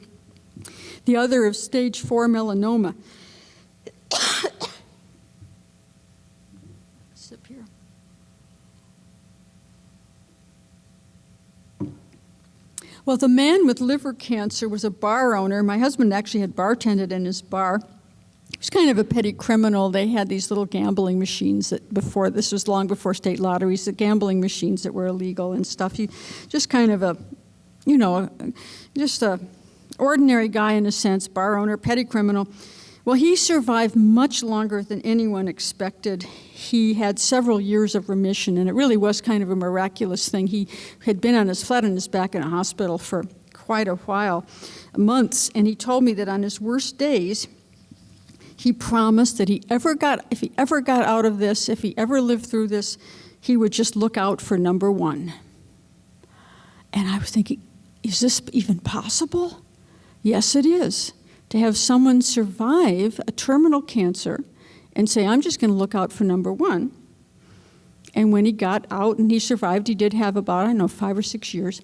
the other of stage 4 melanoma. Sip here. Well, the man with liver cancer was a bar owner. My husband actually had bartended in his bar. He was kind of a petty criminal. They had these little gambling machines that before, this was long before state lotteries, the gambling machines that were illegal and stuff. He just kind of a, just a ordinary guy in a sense, bar owner, petty criminal. Well, he survived much longer than anyone expected. He had several years of remission, and it really was kind of a miraculous thing. He had been flat on his back in a hospital for quite a while, months, and he told me that on his worst days, he promised that if he ever got out of this, if he ever lived through this, he would just look out for number one. And I was thinking, is this even possible? Yes, it is. To have someone survive a terminal cancer and say, I'm just going to look out for number one. And when he got out and he survived, he did have about, 5 or 6 years.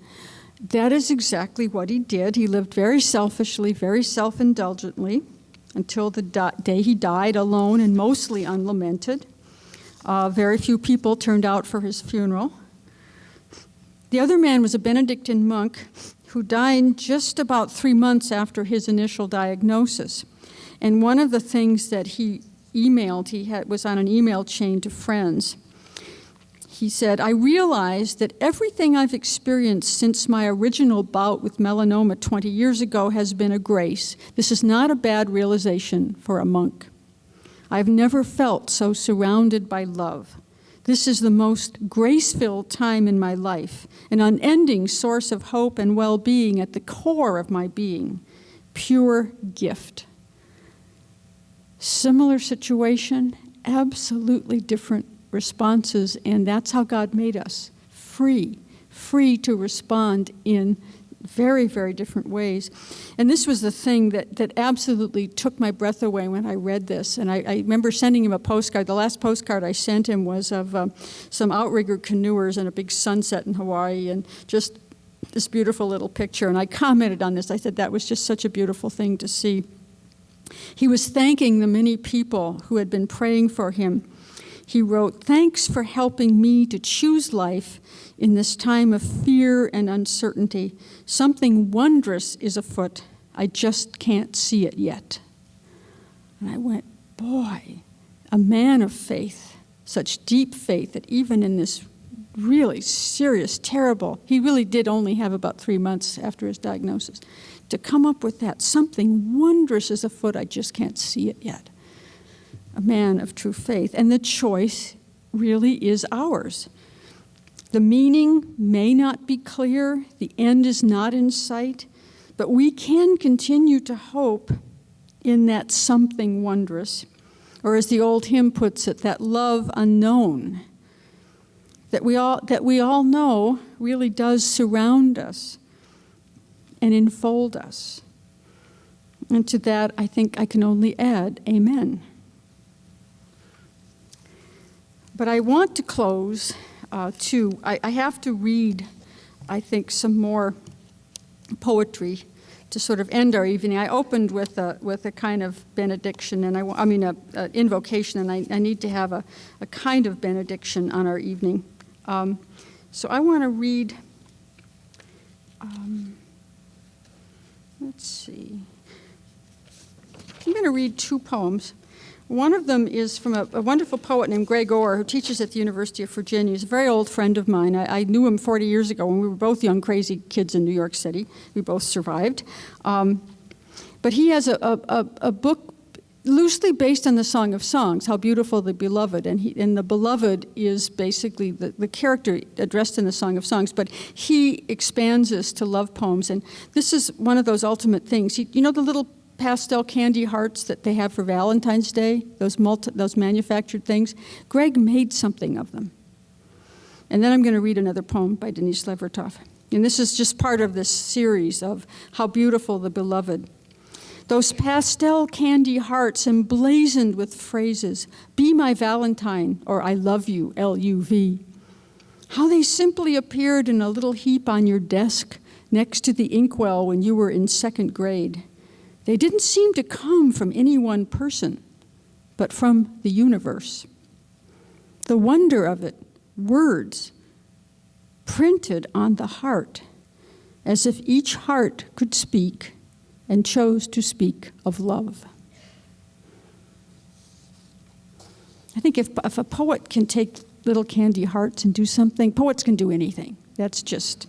That is exactly what he did. He lived very selfishly, very self-indulgently until the day he died, alone and mostly unlamented. Very few people turned out for his funeral. The other man was a Benedictine monk who died just about 3 months after his initial diagnosis. And one of the things that he emailed, was on an email chain to friends. He said, I realize that everything I've experienced since my original bout with melanoma 20 years ago has been a grace. This is not a bad realization for a monk. I've never felt so surrounded by love. This is the most grace-filled time in my life, an unending source of hope and well-being at the core of my being, pure gift. Similar situation, absolutely different responses, and that's how God made us, free to respond in very, very different ways. And this was the thing that absolutely took my breath away when I read this. And I remember sending him a postcard. The last postcard I sent him was of some outrigger canoers and a big sunset in Hawaii and just this beautiful little picture. And I commented on this. I said that was just such a beautiful thing to see. He was thanking the many people who had been praying for him. He wrote, thanks for helping me to choose life in this time of fear and uncertainty. Something wondrous is afoot. I just can't see it yet. And I went, boy, a man of faith, such deep faith that even in this really serious, terrible, he really did only have about 3 months after his diagnosis, to come up with that, something wondrous is afoot. I just can't see it yet. A man of true faith. And the choice really is ours. The meaning may not be clear, the end is not in sight, but we can continue to hope in that something wondrous, or as the old hymn puts it, that love unknown, that we all know really does surround us and enfold us. And to that, I think I can only add, amen. But I want to close, too. I have to read, I think, some more poetry to sort of end our evening. I opened with a kind of benediction, and an invocation, and I need to have a kind of benediction on our evening. So I want to read, let's see. I'm going to read two poems. One of them is from a wonderful poet named Greg Orr, who teaches at the University of Virginia. He's a very old friend of mine. I knew him 40 years ago when we were both young, crazy kids in New York City. We both survived. But he has a book loosely based on the Song of Songs, How Beautiful the Beloved. And the Beloved is basically the character addressed in the Song of Songs, but he expands this to love poems. And this is one of those ultimate things. You know the little pastel candy hearts that they have for Valentine's Day, those manufactured things? Greg made something of them. And then I'm going to read another poem by Denise Levertov. And this is just part of this series of How Beautiful the Beloved. Those pastel candy hearts emblazoned with phrases, "Be my Valentine," or "I love you," LUV. How they simply appeared in a little heap on your desk next to the inkwell when you were in second grade. They didn't seem to come from any one person, but from the universe. The wonder of it, words printed on the heart, as if each heart could speak and chose to speak of love. I think if a poet can take little candy hearts and do something, poets can do anything. That's just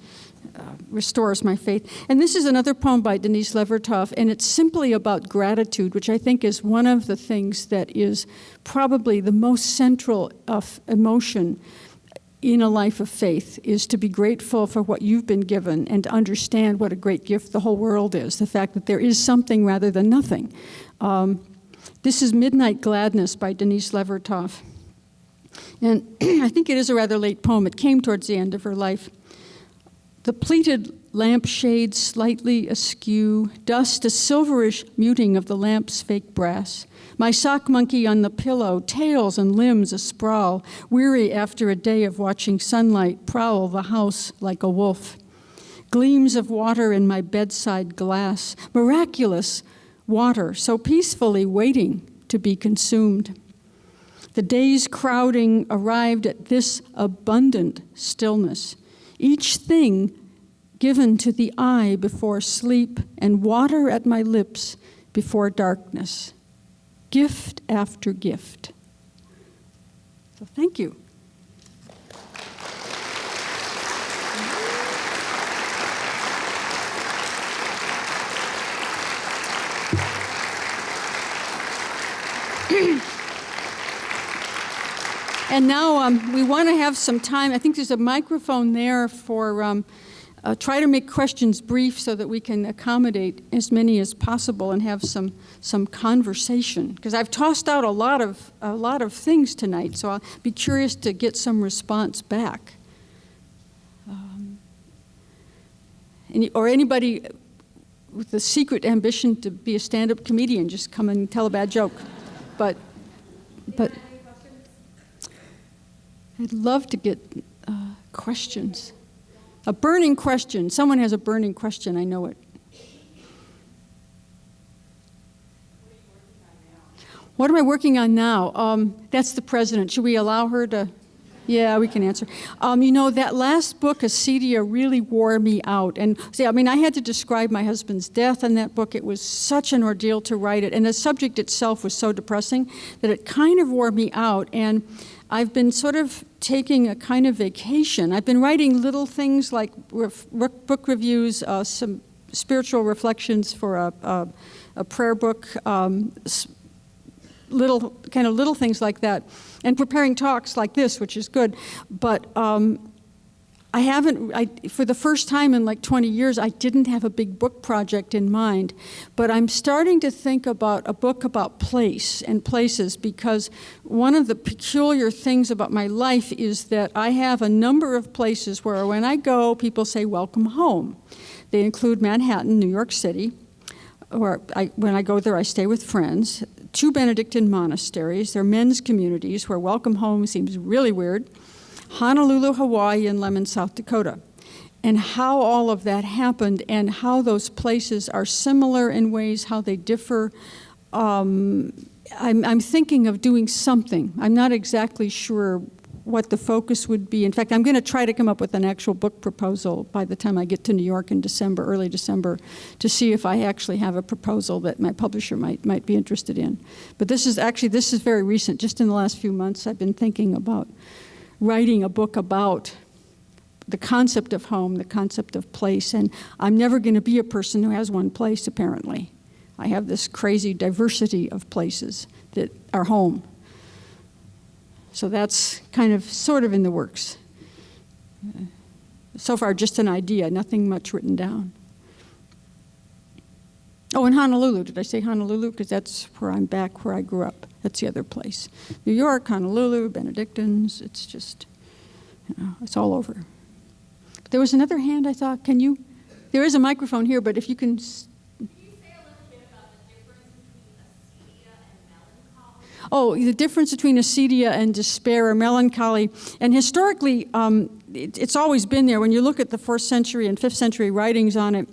restores my faith. And this is another poem by Denise Levertov, and it's simply about gratitude, which I think is one of the things that is probably the most central of emotion in a life of faith, is to be grateful for what you've been given and to understand what a great gift the whole world is, the fact that there is something rather than nothing. This is Midnight Gladness by Denise Levertov. And I think it is a rather late poem. It came towards the end of her life. The pleated lampshade slightly askew, dust a silverish muting of the lamp's fake brass. My sock monkey on the pillow, tails and limbs asprawl, weary after a day of watching sunlight prowl the house like a wolf. Gleams of water in my bedside glass, miraculous water so peacefully waiting to be consumed. The days crowding arrived at this abundant stillness. Each thing given to the eye before sleep, and water at my lips before darkness. Gift after gift. So thank you. And now we want to have some time. I think there's a microphone there for try to make questions brief so that we can accommodate as many as possible and have some conversation. Because I've tossed out a lot of things tonight, so I'll be curious to get some response back. Or anybody with the secret ambition to be a stand-up comedian, just come and tell a bad joke. But I'd love to get questions. A burning question. Someone has a burning question. I know it. What am I working on now? That's the president. Should we allow her to? Yeah, we can answer. That last book, Acedia, really wore me out. And see, I had to describe my husband's death in that book. It was such an ordeal to write it. And the subject itself was so depressing that it kind of wore me out. And I've been sort of taking a kind of vacation. I've been writing little things like book reviews, some spiritual reflections for a prayer book, little things like that, and preparing talks like this, which is good. But for the first time in like 20 years, I didn't have a big book project in mind. But I'm starting to think about a book about place and places, because one of the peculiar things about my life is that I have a number of places where when I go, people say, "Welcome home." They include Manhattan, New York City, when I go there, I stay with friends. 2 Benedictine monasteries. They're men's communities where welcome home seems really weird. Honolulu, Hawaii, and Lemon, South Dakota. And how all of that happened and how those places are similar in ways, how they differ. I'm thinking of doing something. I'm not exactly sure what the focus would be. In fact, I'm going to try to come up with an actual book proposal by the time I get to New York in December, early December, to see if I actually have a proposal that my publisher might be interested in. But this is very recent. Just in the last few months, I've been thinking about writing a book about the concept of home, the concept of place, and I'm never going to be a person who has one place, apparently. I have this crazy diversity of places that are home. So that's sort of in the works. So far, just an idea, nothing much written down. Oh, and Honolulu. Did I say Honolulu? Because that's where I'm back, where I grew up. That's the other place. New York, Honolulu, Benedictines. It's just, it's all over. But there was another hand, I thought. There is a microphone here, but if you can. Oh, the difference between acedia and despair or melancholy. And historically, it's always been there. When you look at the 4th century and 5th century writings on it,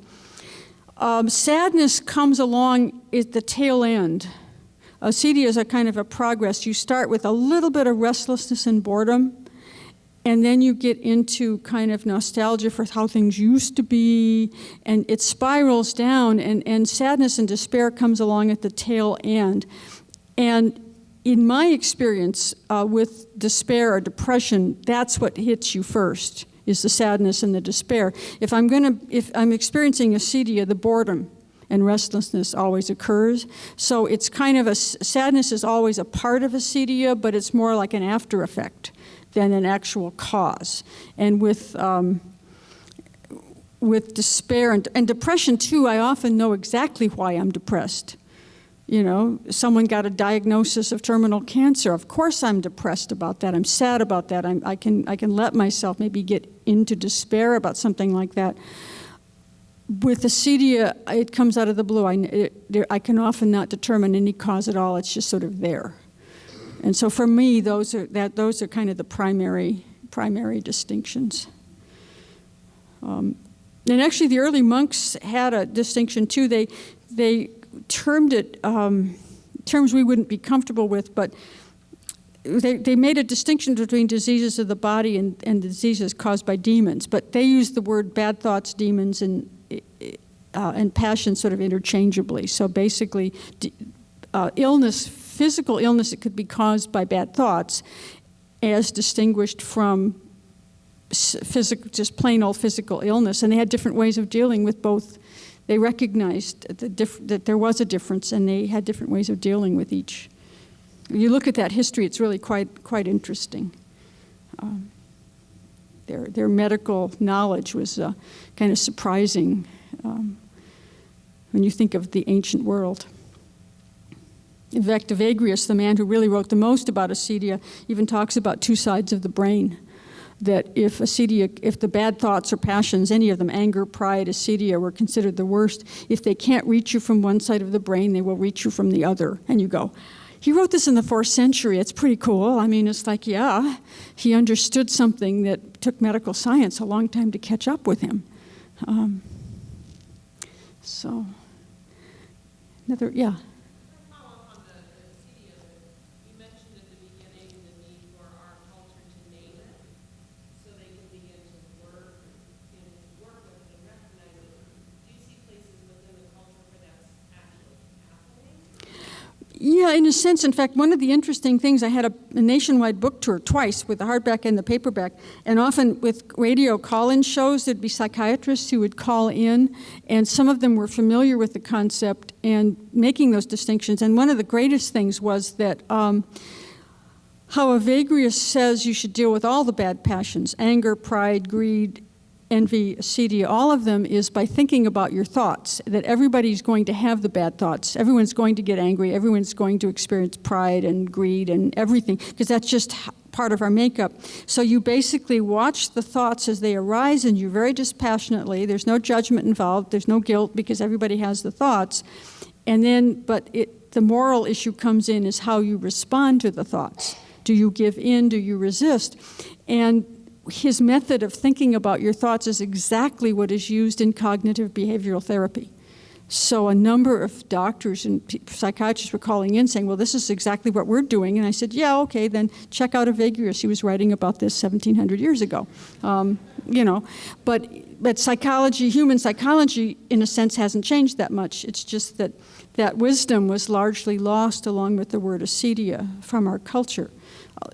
sadness comes along at the tail end. Acedia is a kind of a progress. You start with a little bit of restlessness and boredom, and then you get into kind of nostalgia for how things used to be, and it spirals down, and sadness and despair comes along at the tail end. And in my experience with despair or depression, that's what hits you first, is the sadness and the despair. If I'm experiencing acedia, the boredom and restlessness always occurs. So it's kind of sadness is always a part of acedia, but it's more like an after effect than an actual cause. And with despair and depression too, I often know exactly why I'm depressed. Someone got a diagnosis of terminal cancer. Of course I'm depressed about that. I'm sad about that. I can let myself maybe get into despair about something like that. With acedia, it comes out of the blue. I can often not determine any cause at all. It's just sort of there. And so for me, those are kind of the primary distinctions. And actually, the early monks had a distinction too. They termed it terms we wouldn't be comfortable with, but they made a distinction between diseases of the body and diseases caused by demons. But they used the word bad thoughts, demons, and passion sort of interchangeably. So basically, illness, physical illness, it could be caused by bad thoughts, as distinguished from just plain old physical illness. And they had different ways of dealing with both. They recognized that there was a difference, and they had different ways of dealing with each. You look at that history; it's really quite interesting. Their medical knowledge was kind of surprising when you think of the ancient world. In fact, Evagrius, the man who really wrote the most about acedia, even talks about 2 sides of the brain. That if the bad thoughts or passions, any of them, anger, pride, acedia, were considered the worst, if they can't reach you from one side of the brain, they will reach you from the other. And you go, he wrote this in the 4th century. It's pretty cool. I mean, it's like, yeah, he understood something that took medical science a long time to catch up with him. Yeah. Yeah, in a sense. In fact, one of the interesting things, I had a nationwide book tour twice with the hardback and the paperback, and often with radio call-in shows, there'd be psychiatrists who would call in, and some of them were familiar with the concept and making those distinctions. And one of the greatest things was that how Evagrius says you should deal with all the bad passions, anger, pride, greed, envy, acedia, all of them is by thinking about your thoughts, that everybody's going to have the bad thoughts. Everyone's going to get angry. Everyone's going to experience pride and greed and everything, because that's just part of our makeup. So you basically watch the thoughts as they arise in you very dispassionately. There's no judgment involved. There's no guilt, because everybody has the thoughts. And then, but the moral issue comes in is how you respond to the thoughts. Do you give in? Do you resist? And his method of thinking about your thoughts is exactly what is used in cognitive behavioral therapy. So a number of doctors and psychiatrists were calling in saying, well, this is exactly what we're doing. And I said, yeah, okay, then check out Evagrius. He was writing about this 1,700 years ago. But psychology, human psychology, in a sense, hasn't changed that much. It's just that wisdom was largely lost along with the word acedia from our culture.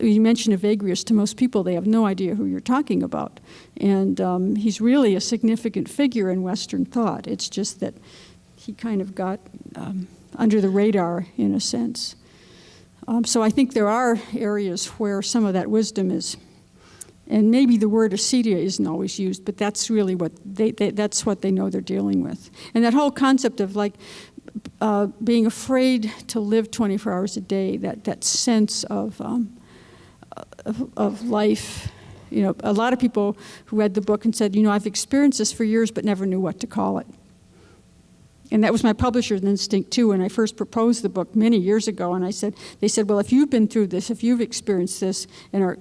You mention Evagrius to most people, they have no idea who you're talking about. And he's really a significant figure in Western thought. It's just that he kind of got under the radar, in a sense. So I think there are areas where some of that wisdom is, and maybe the word acedia isn't always used, but that's really what that's what they know they're dealing with. And that whole concept of like being afraid to live 24 hours a day, that sense of life. A lot of people who read the book and said, I've experienced this for years but never knew what to call it. And that was my publisher's instinct too when I first proposed the book many years ago. And they said, well, if you've been through this, if you've experienced this, and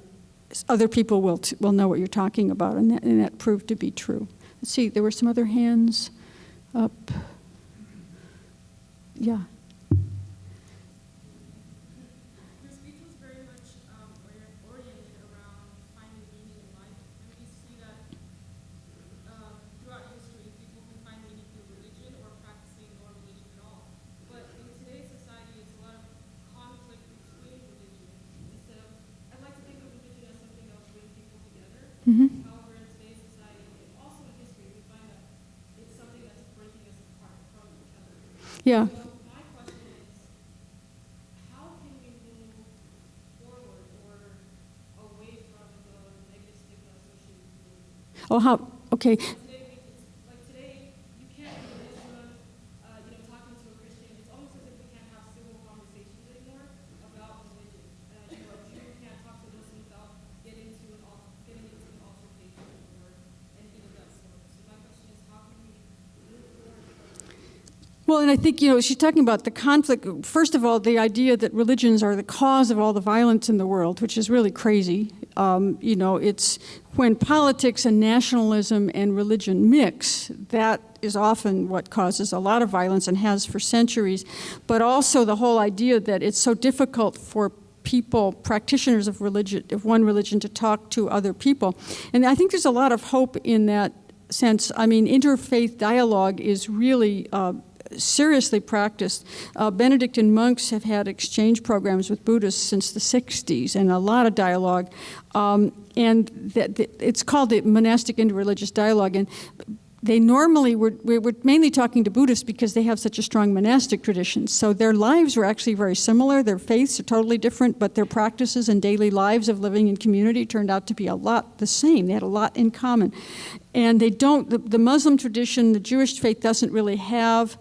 other people will know what you're talking about. And that proved to be true. Let's see, there were some other hands up. Yeah. Your speech was very much oriented around finding meaning in life. And we see that throughout history, people can find meaning through religion or practicing no religion at all. But in today's society, it's a lot of conflict between religion. Instead of, I'd like to think of religion as something that will bring people together. Mm-hmm. However, in today's society, and also in history, we find that it's something that's breaking us apart from each other. Yeah. So my question is, how can we move forward or away from the negative stigma associated with religion? Oh, how? Okay. Today, you can't be a Muslim, talking to a Christian. It's almost as if we can't have civil conversations anymore about religion. A Jew can't talk to a Muslim without getting into an altercation or anything of that sort. So my question is, how can we move forward? Well, and I think, she's talking about the conflict. First of all, the idea that religions are the cause of all the violence in the world, which is really crazy. It's when politics and nationalism and religion mix, that is often what causes a lot of violence and has for centuries. But also the whole idea that it's so difficult for people, practitioners of one religion, to talk to other people. And I think there's a lot of hope in that sense. I mean, interfaith dialogue is really seriously practiced. Benedict and monks have had exchange programs with Buddhists since the 60s and a lot of dialogue. It's called the monastic interreligious dialogue. And they normally we're mainly talking to Buddhists because they have such a strong monastic tradition. So their lives were actually very similar. Their faiths are totally different, but their practices and daily lives of living in community turned out to be a lot the same. They had a lot in common. And the Muslim tradition, the Jewish faith doesn't really have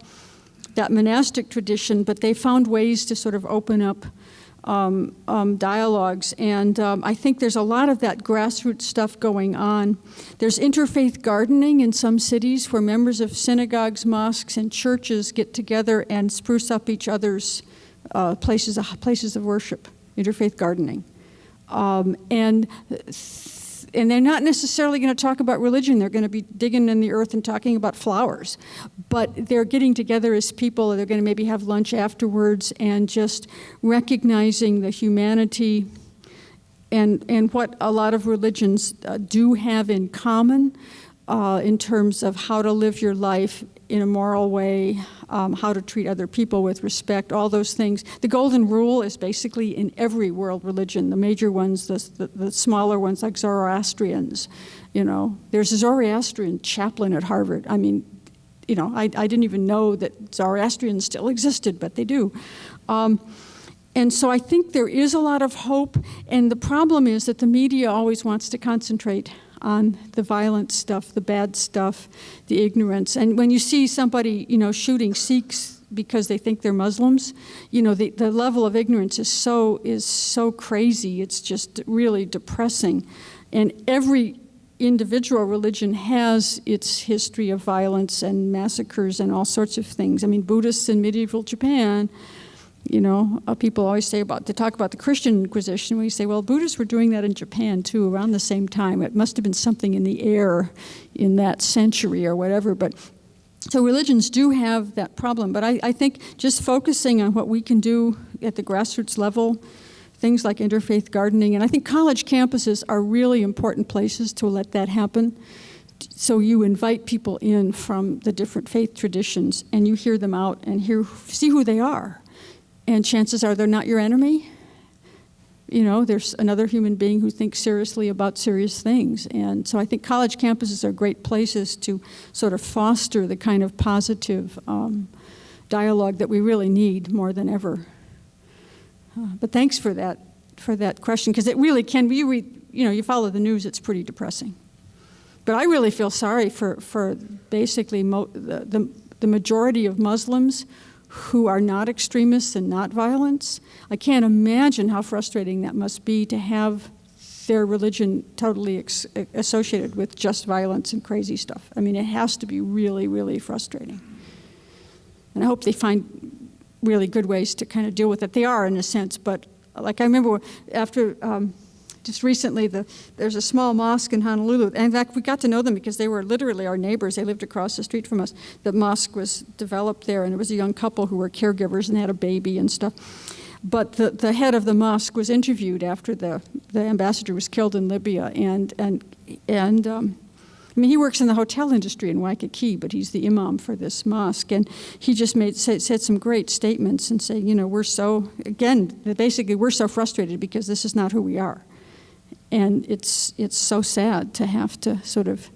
that monastic tradition, but they found ways to sort of open up dialogues. And I think there's a lot of that grassroots stuff going on. There's interfaith gardening in some cities where members of synagogues, mosques, and churches get together and spruce up each other's places of worship, interfaith gardening. And they're not necessarily going to talk about religion. They're going to be digging in the earth and talking about flowers. But they're getting together as people. They're going to maybe have lunch afterwards and just recognizing the humanity and what a lot of religions do have in common in terms of how to live your life in a moral way, how to treat other people with respect, all those things. The golden rule is basically in every world religion, the major ones, the smaller ones like Zoroastrians. There's a Zoroastrian chaplain at Harvard. I mean, I didn't even know that Zoroastrians still existed, but they do. And so I think there is a lot of hope, and the problem is that the media always wants to concentrate on the violent stuff, the bad stuff, the ignorance. And when you see somebody, shooting Sikhs because they think they're Muslims, the level of ignorance is so crazy. It's just really depressing. And every individual religion has its history of violence and massacres and all sorts of things. I mean, Buddhists in medieval Japan People always they talk about the Christian Inquisition. We say, well, Buddhists were doing that in Japan too, around the same time. It must have been something in the air in that century or whatever. But so religions do have that problem. But I think just focusing on what we can do at the grassroots level, things like interfaith gardening, and I think college campuses are really important places to let that happen. So you invite people in from the different faith traditions, and you hear them out and see who they are. And chances are they're not your enemy. There's another human being who thinks seriously about serious things. And so I think college campuses are great places to sort of foster the kind of positive dialogue that we really need more than ever. But thanks for that question, because it really can be, you follow the news, it's pretty depressing. But I really feel sorry for basically the majority of Muslims who are not extremists and not violence. I can't imagine how frustrating that must be to have their religion totally associated with just violence and crazy stuff. I mean, it has to be really, really frustrating. And I hope they find really good ways to kind of deal with it. They are, in a sense, but like I remember after just recently, there's a small mosque in Honolulu. And in fact, we got to know them because they were literally our neighbors. They lived across the street from us. The mosque was developed there, and it was a young couple who were caregivers and had a baby and stuff. But the head of the mosque was interviewed after the ambassador was killed in Libya. And he works in the hotel industry in Waikiki, but he's the imam for this mosque. And he just said some great statements and saying, we're so frustrated because this is not who we are. And it's so sad to have to sort of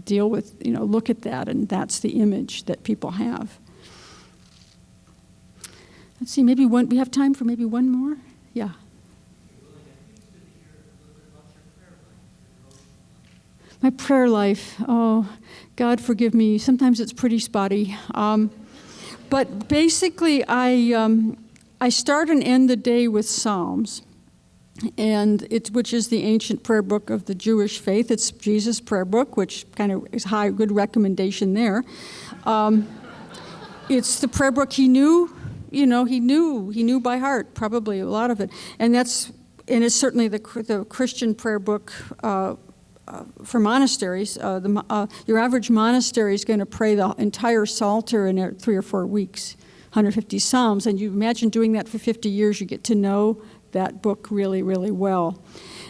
deal with, look at that, and that's the image that people have. Let's see, we have time for maybe one more? Yeah. My prayer life, oh, God forgive me, sometimes it's pretty spotty. But basically, I start and end the day with Psalms. Which is the ancient prayer book of the Jewish faith. It's Jesus' prayer book, which kind of is good recommendation there. It's the prayer book he knew, he knew by heart, probably a lot of it. And it's certainly the Christian prayer book for monasteries. Your average monastery is going to pray the entire Psalter in 3 or 4 weeks, 150 Psalms. And you imagine doing that for 50 years, you get to know that book really, really well.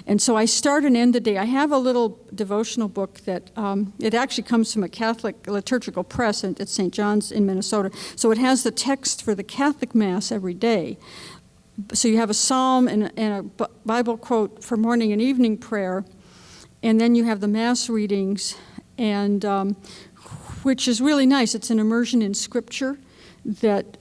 And so I start and end the day. I have a little devotional book that, it actually comes from a Catholic liturgical press at St. John's in Minnesota. So it has the text for the Catholic Mass every day. So you have a psalm and a Bible quote for morning and evening prayer. And then you have the Mass readings, and which is really nice. It's an immersion in Scripture. That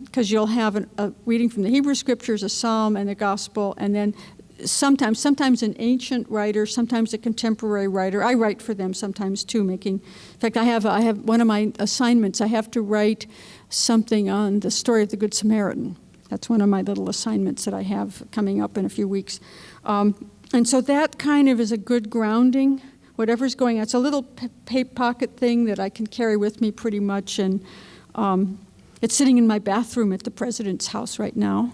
because you'll have a reading from the Hebrew Scriptures, a psalm, and the gospel, and then sometimes an ancient writer, sometimes a contemporary writer. I write for them sometimes too. In fact, I have one of my assignments. I have to write something on the story of the Good Samaritan. That's one of my little assignments that I have coming up in a few weeks, and so that kind of is a good grounding. Whatever's going on, it's a little pocket thing that I can carry with me pretty much, and. It's sitting in my bathroom at the president's house right now.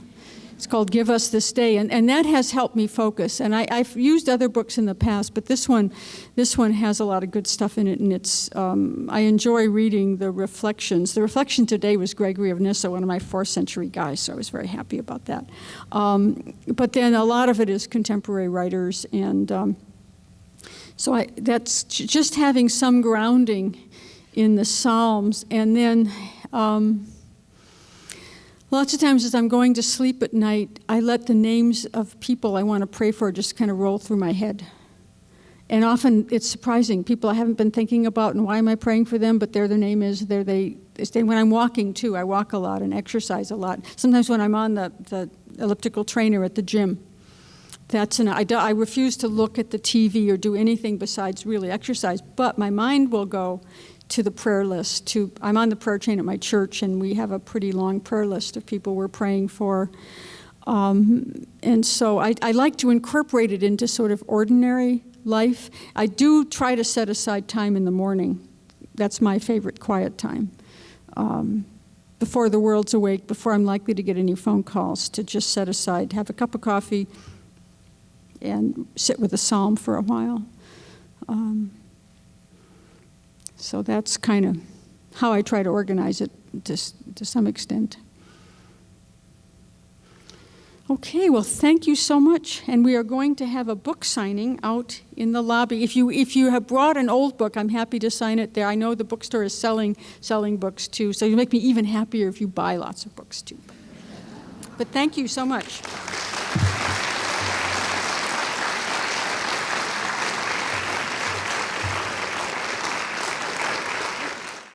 It's called Give Us This Day, and that has helped me focus. And I've used other books in the past, but this one has a lot of good stuff in it, and it's I enjoy reading the reflections. The reflection today was Gregory of Nyssa, one of my 4th century guys, so I was very happy about that. But then a lot of it is contemporary writers, and so that's just having some grounding in the Psalms, and then lots of times as I'm going to sleep at night, I let the names of people I want to pray for just kind of roll through my head. And often it's surprising, people I haven't been thinking about, and why am I praying for them, but there their name is, there they stay. When I'm walking too, I walk a lot and exercise a lot. Sometimes when I'm on the elliptical trainer at the gym, I refuse to look at the TV or do anything besides really exercise, but my mind will go to the prayer list. I'm on the prayer chain at my church, and we have a pretty long prayer list of people we're praying for. And so I like to incorporate it into sort of ordinary life. I do try to set aside time in the morning. That's my favorite quiet time. before the world's awake, before I'm likely to get any phone calls, to just set aside, have a cup of coffee, and sit with a psalm for a while. So that's kind of how I try to organize it to some extent. Okay, well, thank you so much. And we are going to have a book signing out in the lobby. If you have brought an old book, I'm happy to sign it there. I know the bookstore is selling books too, so you make me even happier if you buy lots of books too. But thank you so much.